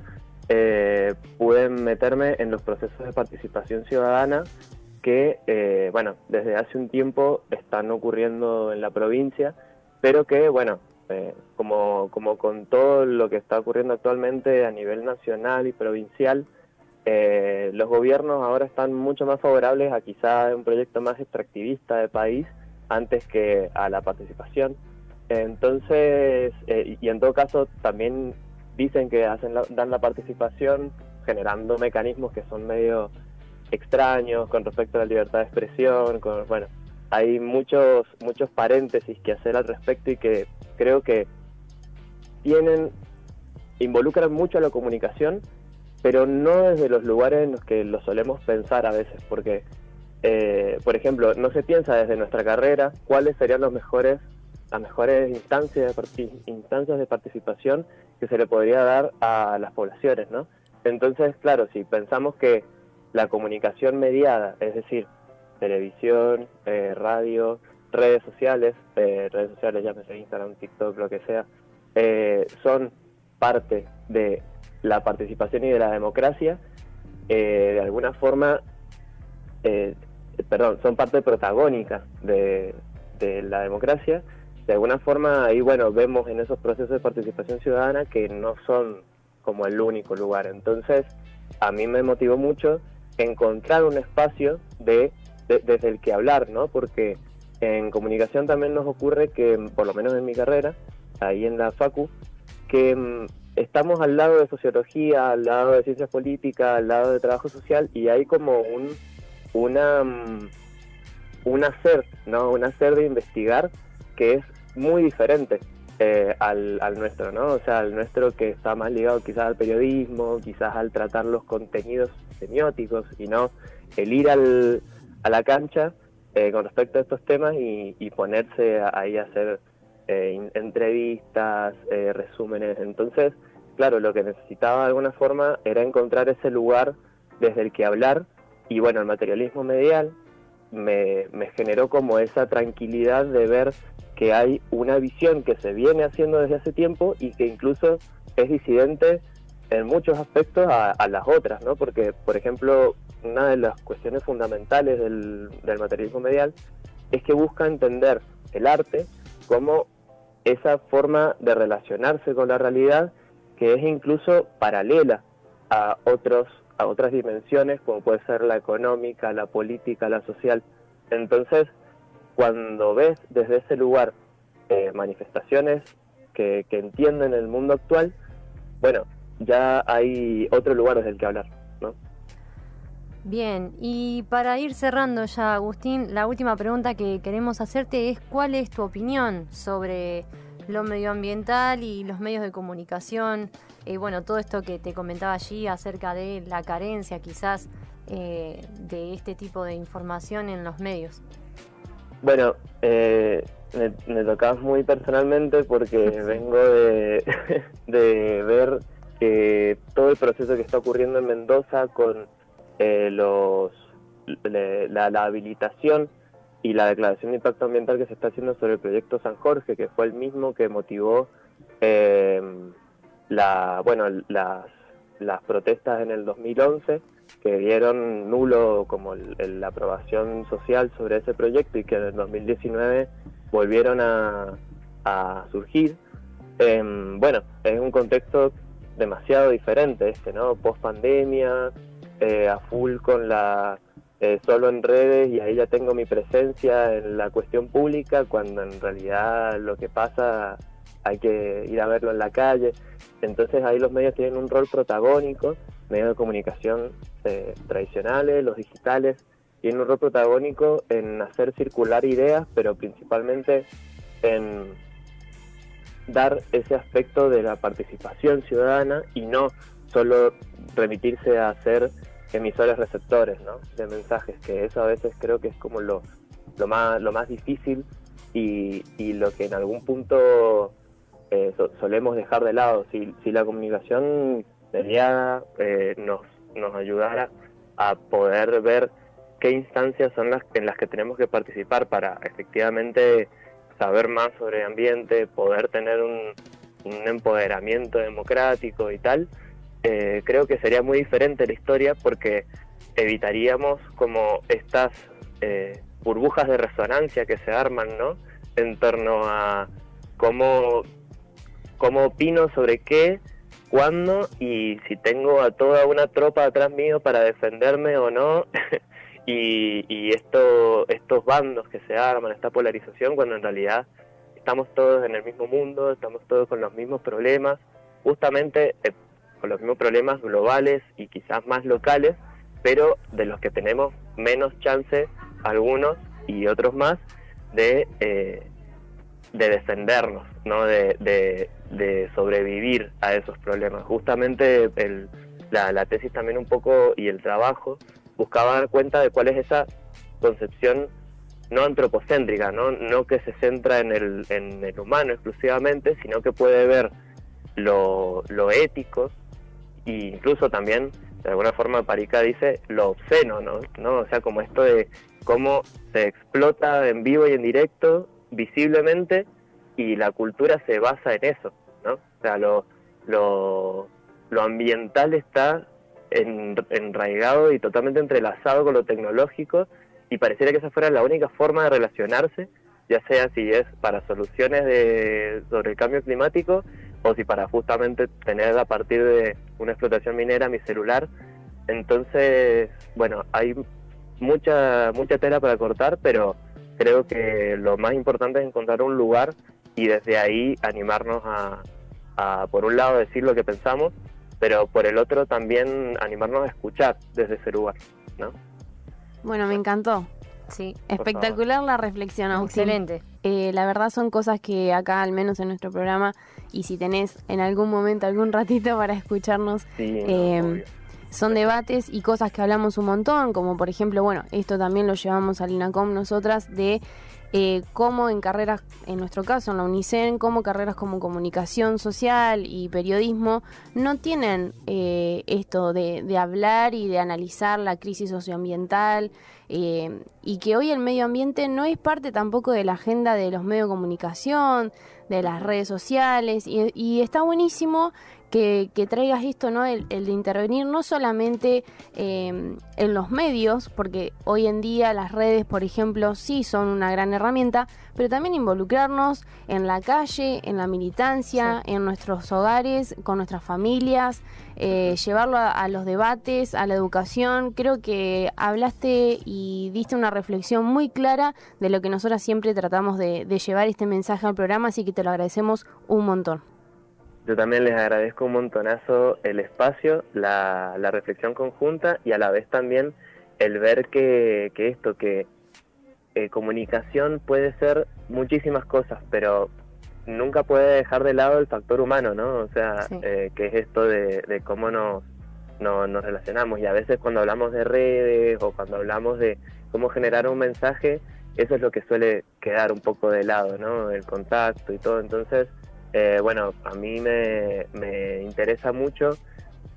pude meterme en los procesos de participación ciudadana que, bueno, desde hace un tiempo están ocurriendo en la provincia, pero que, bueno, como con todo lo que está ocurriendo actualmente a nivel nacional y provincial, los gobiernos ahora están mucho más favorables a quizá un proyecto más extractivista de país antes que a la participación. Entonces, y en todo caso también dicen que dan la participación generando mecanismos que son medio extraños con respecto a la libertad de expresión, bueno, hay muchos paréntesis que hacer al respecto y que creo que involucran mucho a la comunicación, pero no desde los lugares en los que lo solemos pensar a veces, porque, por ejemplo, no se piensa desde nuestra carrera cuáles serían las mejores instancias de participación que se le podría dar a las poblaciones, ¿no? Entonces, claro, si pensamos que la comunicación mediada, es decir, televisión, radio, redes sociales, llámese Instagram, TikTok, lo que sea, son parte de la participación y de la democracia, de alguna forma, son parte protagónica de la democracia. De alguna forma, ahí, bueno, vemos en esos procesos de participación ciudadana que no son como el único lugar. Entonces, a mí me motivó mucho encontrar un espacio desde el que hablar, ¿no? Porque en comunicación también nos ocurre que, por lo menos en mi carrera, ahí en la Facu, que estamos al lado de sociología, al lado de ciencias políticas, al lado de trabajo social, y hay como un hacer, ¿no? Un hacer de investigar que es muy diferente al nuestro, ¿no? O sea, al nuestro que está más ligado quizás al periodismo, quizás al tratar los contenidos semióticos, y no el ir a la cancha con respecto a estos temas y ponerse ahí a hacer entrevistas, resúmenes. Entonces, claro, lo que necesitaba de alguna forma era encontrar ese lugar desde el que hablar, y bueno, el materialismo medial me generó como esa tranquilidad de ver que hay una visión que se viene haciendo desde hace tiempo y que incluso es disidente en muchos aspectos a las otras, ¿no? Porque, por ejemplo, una de las cuestiones fundamentales del materialismo medial es que busca entender el arte como esa forma de relacionarse con la realidad que es incluso paralela a otras dimensiones, como puede ser la económica, la política, la social. Entonces, cuando ves desde ese lugar manifestaciones que entienden el mundo actual, bueno, ya hay otro lugar desde el que hablar, ¿no? Bien, y para ir cerrando ya, Agustín, la última pregunta que queremos hacerte es: ¿cuál es tu opinión sobre lo medioambiental y los medios de comunicación? Bueno, todo esto que te comentaba allí acerca de la carencia quizás de este tipo de información en los medios. Bueno, me tocas muy personalmente porque vengo de, de ver todo el proceso que está ocurriendo en Mendoza con la habilitación y la declaración de impacto ambiental que se está haciendo sobre el proyecto San Jorge, que fue el mismo que motivó las protestas en el 2011, que dieron nulo como la aprobación social sobre ese proyecto y que en el 2019 volvieron a surgir. Es un contexto demasiado diferente ¿no? Post pandemia, a full con solo en redes, y ahí ya tengo mi presencia en la cuestión pública, cuando en realidad lo que pasa hay que ir a verlo en la calle. Entonces ahí los medios tienen un rol protagónico, medios de comunicación tradicionales, los digitales, tienen un rol protagónico en hacer circular ideas, pero principalmente en dar ese aspecto de la participación ciudadana y no solo remitirse a ser emisores receptores, ¿no? De mensajes, que eso a veces creo que es como lo más difícil y lo que en algún punto solemos dejar de lado. Si la comunicación mediada nos ayudara a poder ver qué instancias son en las que tenemos que participar para efectivamente saber más sobre ambiente, poder tener un empoderamiento democrático y tal, creo que sería muy diferente la historia, porque evitaríamos como estas burbujas de resonancia que se arman, ¿no? En torno a cómo opino sobre qué, cuándo, y si tengo a toda una tropa atrás mío para defenderme o no. y estos bandos que se arman, esta polarización, cuando en realidad estamos todos en el mismo mundo, estamos todos con los mismos problemas, justamente con los mismos problemas globales y quizás más locales, pero de los que tenemos menos chance algunos y otros más de defendernos, ¿no? de sobrevivir a esos problemas. Justamente la tesis también un poco, y el trabajo, buscaba dar cuenta de cuál es esa concepción no antropocéntrica, no que se centra en el humano exclusivamente, sino que puede ver lo ético, e incluso también, de alguna forma Parica dice, lo obsceno, ¿no? O sea, como esto de cómo se explota en vivo y en directo, visiblemente, y la cultura se basa en eso, ¿no? O sea, lo ambiental está enraigado y totalmente entrelazado con lo tecnológico, y pareciera que esa fuera la única forma de relacionarse, ya sea si es para soluciones sobre el cambio climático o si para justamente tener a partir de una explotación minera mi celular. Entonces, bueno, hay mucha tela para cortar, pero creo que lo más importante es encontrar un lugar y desde ahí animarnos a por un lado decir lo que pensamos, pero por el otro también animarnos a escuchar desde ese lugar, ¿no? Bueno, me encantó. Sí, espectacular la reflexión, Agustín. Excelente. La verdad son cosas que acá, al menos en nuestro programa, y si tenés en algún momento algún ratito para escucharnos, sí, son debates y cosas que hablamos un montón, como por ejemplo, bueno, esto también lo llevamos al INACOM nosotras, de cómo en carreras, en nuestro caso en la UNICEN, cómo carreras como comunicación social y periodismo no tienen esto de hablar y de analizar la crisis socioambiental, y que hoy el medio ambiente no es parte tampoco de la agenda de los medios de comunicación, de las redes sociales, y está buenísimo que traigas esto, ¿no? El de intervenir no solamente en los medios, porque hoy en día las redes, por ejemplo, sí son una gran herramienta, pero también involucrarnos en la calle, en la militancia, sí, en nuestros hogares, con nuestras familias, llevarlo a los debates, a la educación. Creo que hablaste y diste una reflexión muy clara de lo que nosotras siempre tratamos de llevar este mensaje al programa, así que te lo agradecemos un montón. Yo también les agradezco un montonazo el espacio, la reflexión conjunta, y a la vez también el ver que comunicación puede ser muchísimas cosas, pero nunca puede dejar de lado el factor humano, ¿no? O sea, sí, que es esto de cómo nos relacionamos. Y a veces cuando hablamos de redes o cuando hablamos de cómo generar un mensaje, eso es lo que suele quedar un poco de lado, ¿no? El contacto y todo. Entonces, bueno, a mí me interesa mucho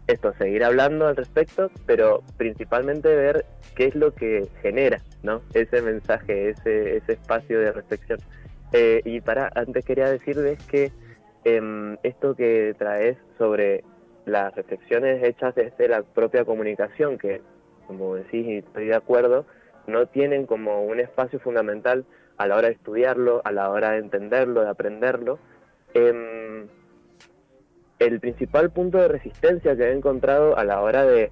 esto, seguir hablando al respecto, pero principalmente ver qué es lo que genera, ¿no? Ese mensaje, ese espacio de reflexión. Y antes quería decirles que esto que traes sobre las reflexiones hechas desde la propia comunicación, que como decís, y estoy de acuerdo, no tienen como un espacio fundamental a la hora de estudiarlo, a la hora de entenderlo, de aprenderlo. El principal punto de resistencia que he encontrado a la hora de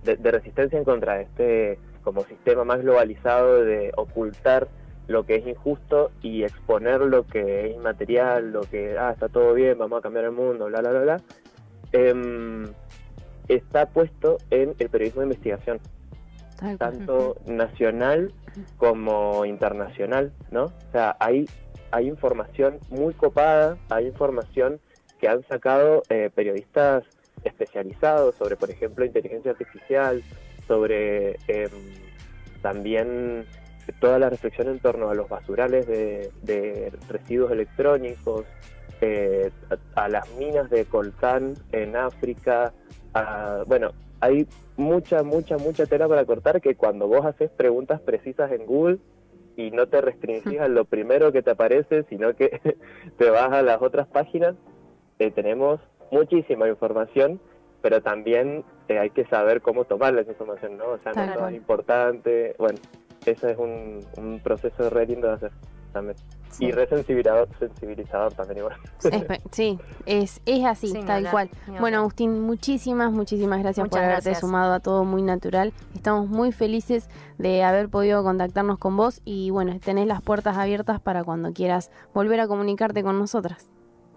resistencia en contra de este como sistema más globalizado de ocultar lo que es injusto y exponer lo que es inmaterial, lo que está todo bien, vamos a cambiar el mundo, bla, bla, bla, bla, está puesto en el periodismo de investigación, tanto nacional como internacional, ¿no? O sea, hay información muy copada, hay información que han sacado periodistas especializados sobre, por ejemplo, inteligencia artificial, sobre también toda la reflexión en torno a los basurales de residuos electrónicos, a las minas de coltán en África. Bueno, hay mucha tela para cortar, que cuando vos haces preguntas precisas en Google y no te restringís a lo primero que te aparece, sino que te vas a las otras páginas, tenemos muchísima información, pero también hay que saber cómo tomar esa información, ¿no? O sea, no es todo importante. Bueno, ese es un proceso re lindo de hacer también. Sí. Y re sensibilizador también igual. Sí, es así, sí, tal cual. Bueno, Agustín, muchísimas gracias por haberte sumado a Todo Muy Natural. Estamos muy felices de haber podido contactarnos con vos y bueno, tenés las puertas abiertas para cuando quieras volver a comunicarte con nosotras.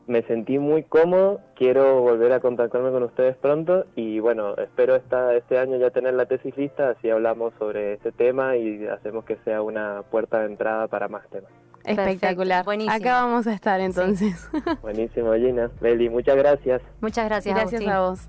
Me sentí muy cómodo, quiero volver a contactarme con ustedes pronto y bueno, espero este año ya tener la tesis lista, así hablamos sobre este tema y hacemos que sea una puerta de entrada para más temas. Espectacular. Buenísimo. Acá vamos a estar entonces. Sí. Buenísimo, Gina. Beli, muchas gracias. Muchas gracias, Agustín. Gracias a vos.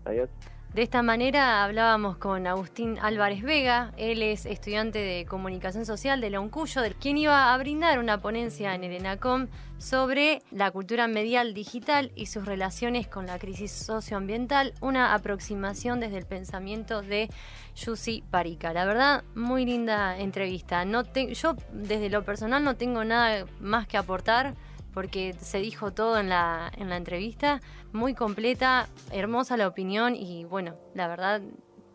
Adiós. De esta manera hablábamos con Agustín Álvarez Vega. Él es estudiante de Comunicación Social de la UNCUYO, quien iba a brindar una ponencia en el ENACOM sobre la cultura medial digital y sus relaciones con la crisis socioambiental, una aproximación desde el pensamiento de Jussi Parica. La verdad, muy linda entrevista. Yo desde lo personal no tengo nada más que aportar, porque se dijo todo en la entrevista, muy completa, hermosa la opinión y bueno, la verdad,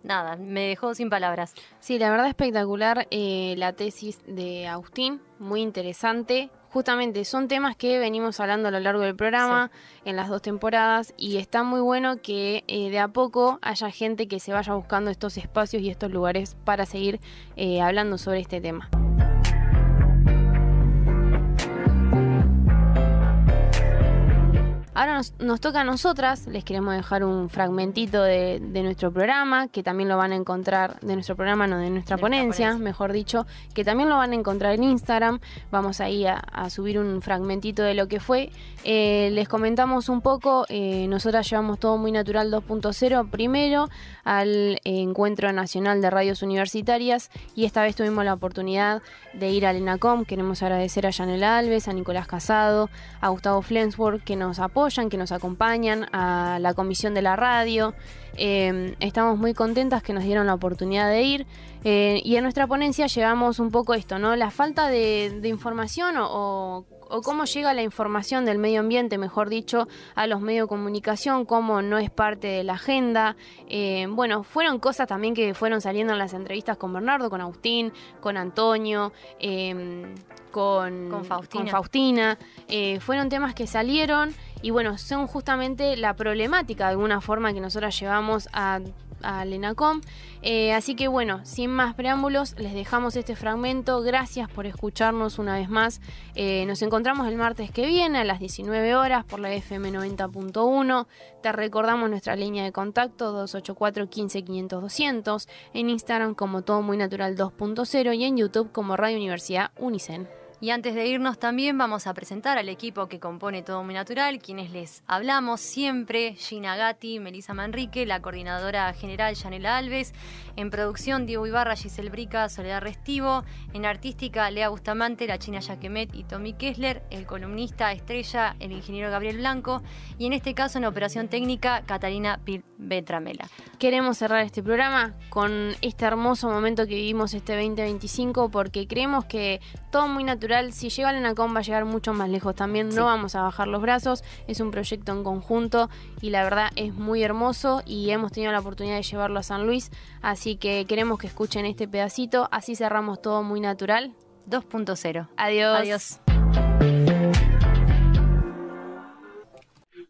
nada, me dejó sin palabras. Sí, la verdad espectacular la tesis de Agustín, muy interesante. Justamente son temas que venimos hablando a lo largo del programa, sí, en las 2 temporadas, y está muy bueno que de a poco haya gente que se vaya buscando estos espacios y estos lugares para seguir hablando sobre este tema. Ahora nos toca a nosotras, les queremos dejar un fragmentito de nuestro programa, que también lo van a encontrar, de nuestro programa, no, de nuestra ponencia, mejor dicho, que también lo van a encontrar en Instagram. Vamos ahí a subir un fragmentito de lo que fue. Les comentamos un poco, nosotras llevamos Todo Muy Natural 2.0 primero al Encuentro Nacional de Radios Universitarias y esta vez tuvimos la oportunidad de ir al ENACOM. Queremos agradecer a Yanela Alves, a Nicolás Casado, a Gustavo Flensburg, que nos apoyan, que nos acompañan, a la comisión de la radio. Estamos muy contentas que nos dieron la oportunidad de ir y en nuestra ponencia llevamos un poco esto, ¿no? La falta de información o cómo llega la información del medio ambiente, mejor dicho, a los medios de comunicación, cómo no es parte de la agenda. Bueno, fueron cosas también que fueron saliendo en las entrevistas con Bernardo, con Agustín, con Antonio, con Faustina. Fueron temas que salieron y bueno, son justamente la problemática de alguna forma que nosotros llevamos al ENACOM. Así que bueno, sin más preámbulos, les dejamos este fragmento. Gracias por escucharnos una vez más. Nos encontramos el martes que viene a las 19 horas por la FM 90.1. Te recordamos nuestra línea de contacto 284 15 500 200, en Instagram como Todo Muy Natural 2.0 y en YouTube como Radio Universidad Unicen. Y antes de irnos también vamos a presentar al equipo que compone Todo Muy Natural, quienes les hablamos siempre: Gina Gatti, Melissa Manrique, la coordinadora general Yanela Alves, en producción Diego Ibarra, Giselle Brica, Soledad Restivo, en artística Lea Bustamante, la China Yaquemet y Tommy Kessler, el columnista estrella, el ingeniero Gabriel Blanco, y en este caso en operación técnica Catalina Betramela. Queremos cerrar este programa con este hermoso momento que vivimos este 2025, porque creemos que Todo Muy Natural, si llega al ENACOM, va a llegar mucho más lejos también. No vamos a bajar los brazos, es un proyecto en conjunto y la verdad es muy hermoso y hemos tenido la oportunidad de llevarlo a San Luis, así que queremos que escuchen este pedacito. Así cerramos Todo Muy Natural 2.0. Adiós. Adiós.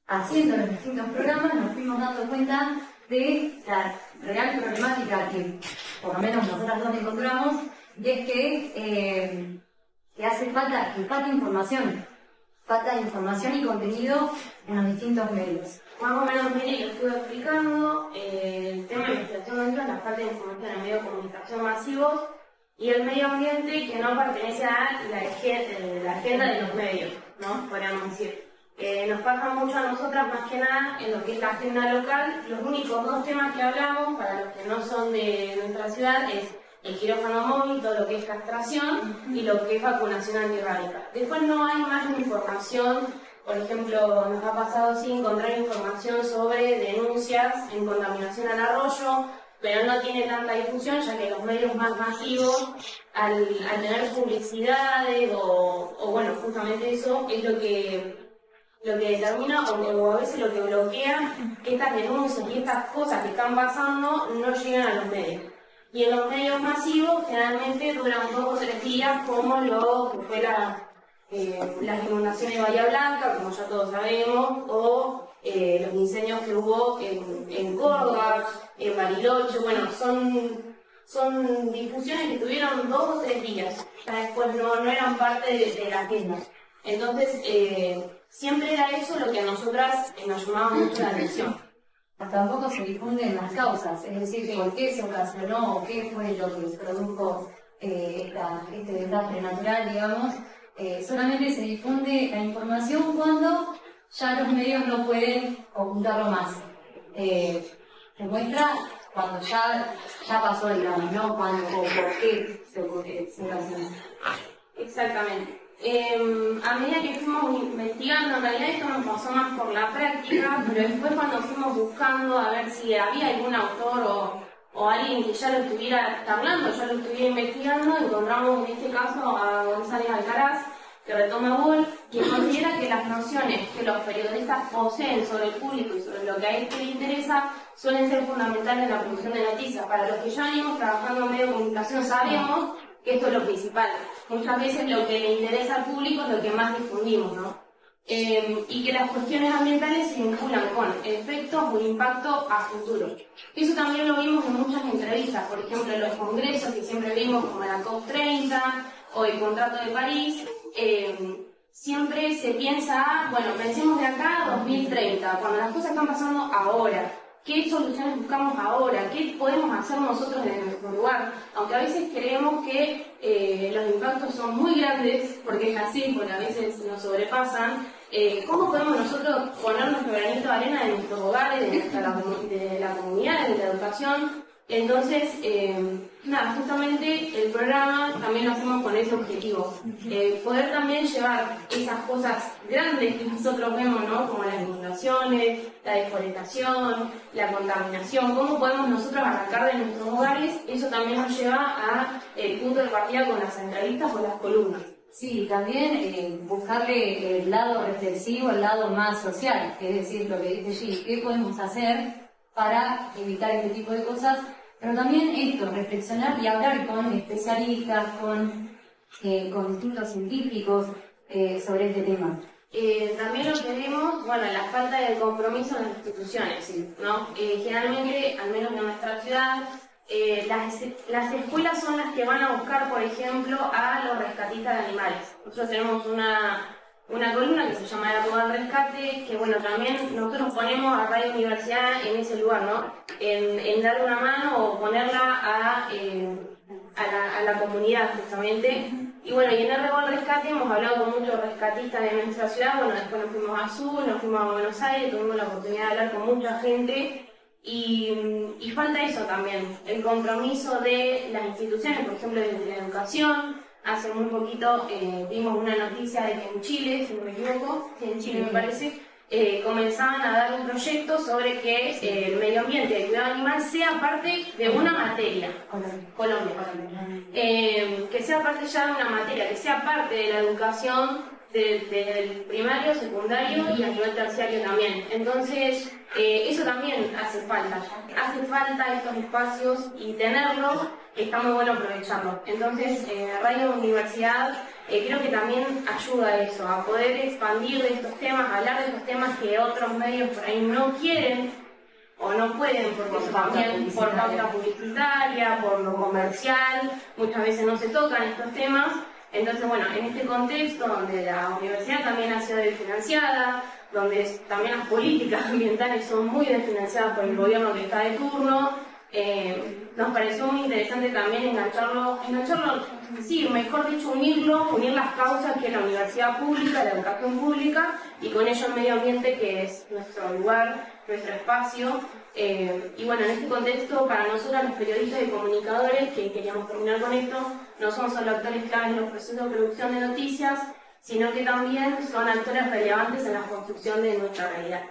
Haciendo los distintos programas nos fuimos dando cuenta de la real problemática que por lo menos nosotras dos encontramos, y es que hace falta información y contenido en los distintos medios. Más o menos, mire, lo estuve explicando, el tema de investigación dentro, la falta de información en medios de comunicación masivos y el medio ambiente que no pertenece a la agenda de los medios, ¿no? Podríamos decir. Nos pasa mucho a nosotras, más que nada, en lo que es la agenda local. Los únicos dos temas que hablamos, para los que no son de nuestra ciudad, es el quirófano móvil, todo lo que es castración y lo que es vacunación antirrábica. Después no hay más información, por ejemplo, nos ha pasado sí encontrar información sobre denuncias en contaminación al arroyo, pero no tiene tanta difusión, ya que los medios más masivos, al tener publicidades o bueno, justamente eso es lo que determina o a veces lo que bloquea que estas denuncias y estas cosas que están pasando no llegan a los medios. Y en los medios masivos generalmente duran 2 o 3 días, como lo que fue las inundaciones de Bahía Blanca, como ya todos sabemos, o los incendios que hubo en Córdoba, en Bariloche. Bueno, son difusiones que tuvieron 2 o 3 días, ya después no eran parte de la agenda. Entonces, siempre era eso lo que a nosotras nos llamaba mucho la atención. Tampoco se difunden las causas, es decir, por qué se ocasionó o qué fue lo que produjo este desastre natural, digamos. Solamente se difunde la información cuando ya los medios no pueden ocultarlo más. Se muestra cuando ya pasó, digamos, ¿no? Cuando o por qué se ocasionó. Exactamente. A medida que fuimos investigando, en realidad esto nos pasó más por la práctica, pero después cuando fuimos buscando a ver si había algún autor o alguien que ya lo estuviera charlando, ya lo estuviera investigando, encontramos en este caso a González Alcaraz, que retoma Wolf, que considera que las nociones que los periodistas poseen sobre el público y sobre lo que a él le interesa suelen ser fundamentales en la producción de noticias. Para los que ya venimos trabajando en medios de comunicación sabemos que esto es lo principal. Muchas veces lo que le interesa al público es lo que más difundimos, ¿no? Y que las cuestiones ambientales se vinculan con efectos o impacto a futuro. Eso también lo vimos en muchas entrevistas, por ejemplo en los congresos que siempre vimos, como la COP30 o el Contrato de París. Siempre se piensa, bueno, pensemos de acá a 2030, cuando las cosas están pasando ahora. ¿Qué soluciones buscamos ahora? ¿Qué podemos hacer nosotros desde nuestro lugar? Aunque a veces creemos que los impactos son muy grandes, porque es así, porque a veces nos sobrepasan. ¿Cómo podemos nosotros poner nuestro granito de arena en nuestros hogares, de la comunidad, de la educación? Entonces, justamente el programa también lo hacemos con ese objetivo. Poder también llevar esas cosas grandes que nosotros vemos, ¿no? Como las inundaciones, la deforestación, la contaminación, cómo podemos nosotros arrancar de nuestros hogares. Eso también nos lleva a el punto de partida con las entrevistas o las columnas. Sí, también buscarle el lado reflexivo, el lado más social, es decir, lo que dice Gil, ¿qué podemos hacer para evitar este tipo de cosas? Pero también esto, reflexionar y hablar con especialistas, con distintos científicos sobre este tema. También lo que vemos, bueno, la falta de compromiso en las instituciones, ¿no? Generalmente, al menos en nuestra ciudad, las escuelas son las que van a buscar, por ejemplo, a los rescatistas de animales. Nosotros tenemos una columna que se llama La Rueda del Rescate, que bueno, también nosotros ponemos a Radio Universidad en ese lugar, ¿no? En darle una mano o ponerla a la comunidad justamente. Y bueno, y en R1 Rescate hemos hablado con muchos rescatistas de nuestra ciudad. Bueno, después nos fuimos a Sur, nos fuimos a Buenos Aires, tuvimos la oportunidad de hablar con mucha gente. Y falta eso también, el compromiso de las instituciones, por ejemplo, de la educación. Hace muy poquito vimos una noticia de que en Chile, si no me equivoco, en Chile me parece, comenzaban a dar un proyecto sobre que el medio ambiente y el cuidado animal sea parte de una materia, Colombia, que sea parte ya de una materia, que sea parte de la educación desde el primario, secundario y a nivel terciario también. Entonces, eso también hace falta estos espacios y tenerlos, está muy bueno aprovecharlo. Entonces, Radio Universidad creo que también ayuda a eso, a poder expandir de estos temas, hablar de estos temas que otros medios por ahí no quieren o no pueden, porque eso también por pauta publicitaria, por lo comercial, muchas veces no se tocan estos temas. Entonces, bueno, en este contexto donde la universidad también ha sido desfinanciada, donde también las políticas ambientales son muy desfinanciadas por el gobierno que está de turno, nos pareció muy interesante también engancharlo, sí, mejor dicho, unir las causas que es la universidad pública, la educación pública, y con ello el medio ambiente, que es nuestro lugar, nuestro espacio. Y bueno, en este contexto, para nosotros los periodistas y comunicadores, que queríamos terminar con esto, no somos solo actores claves en los procesos de producción de noticias, sino que también son actores relevantes en la construcción de nuestra realidad.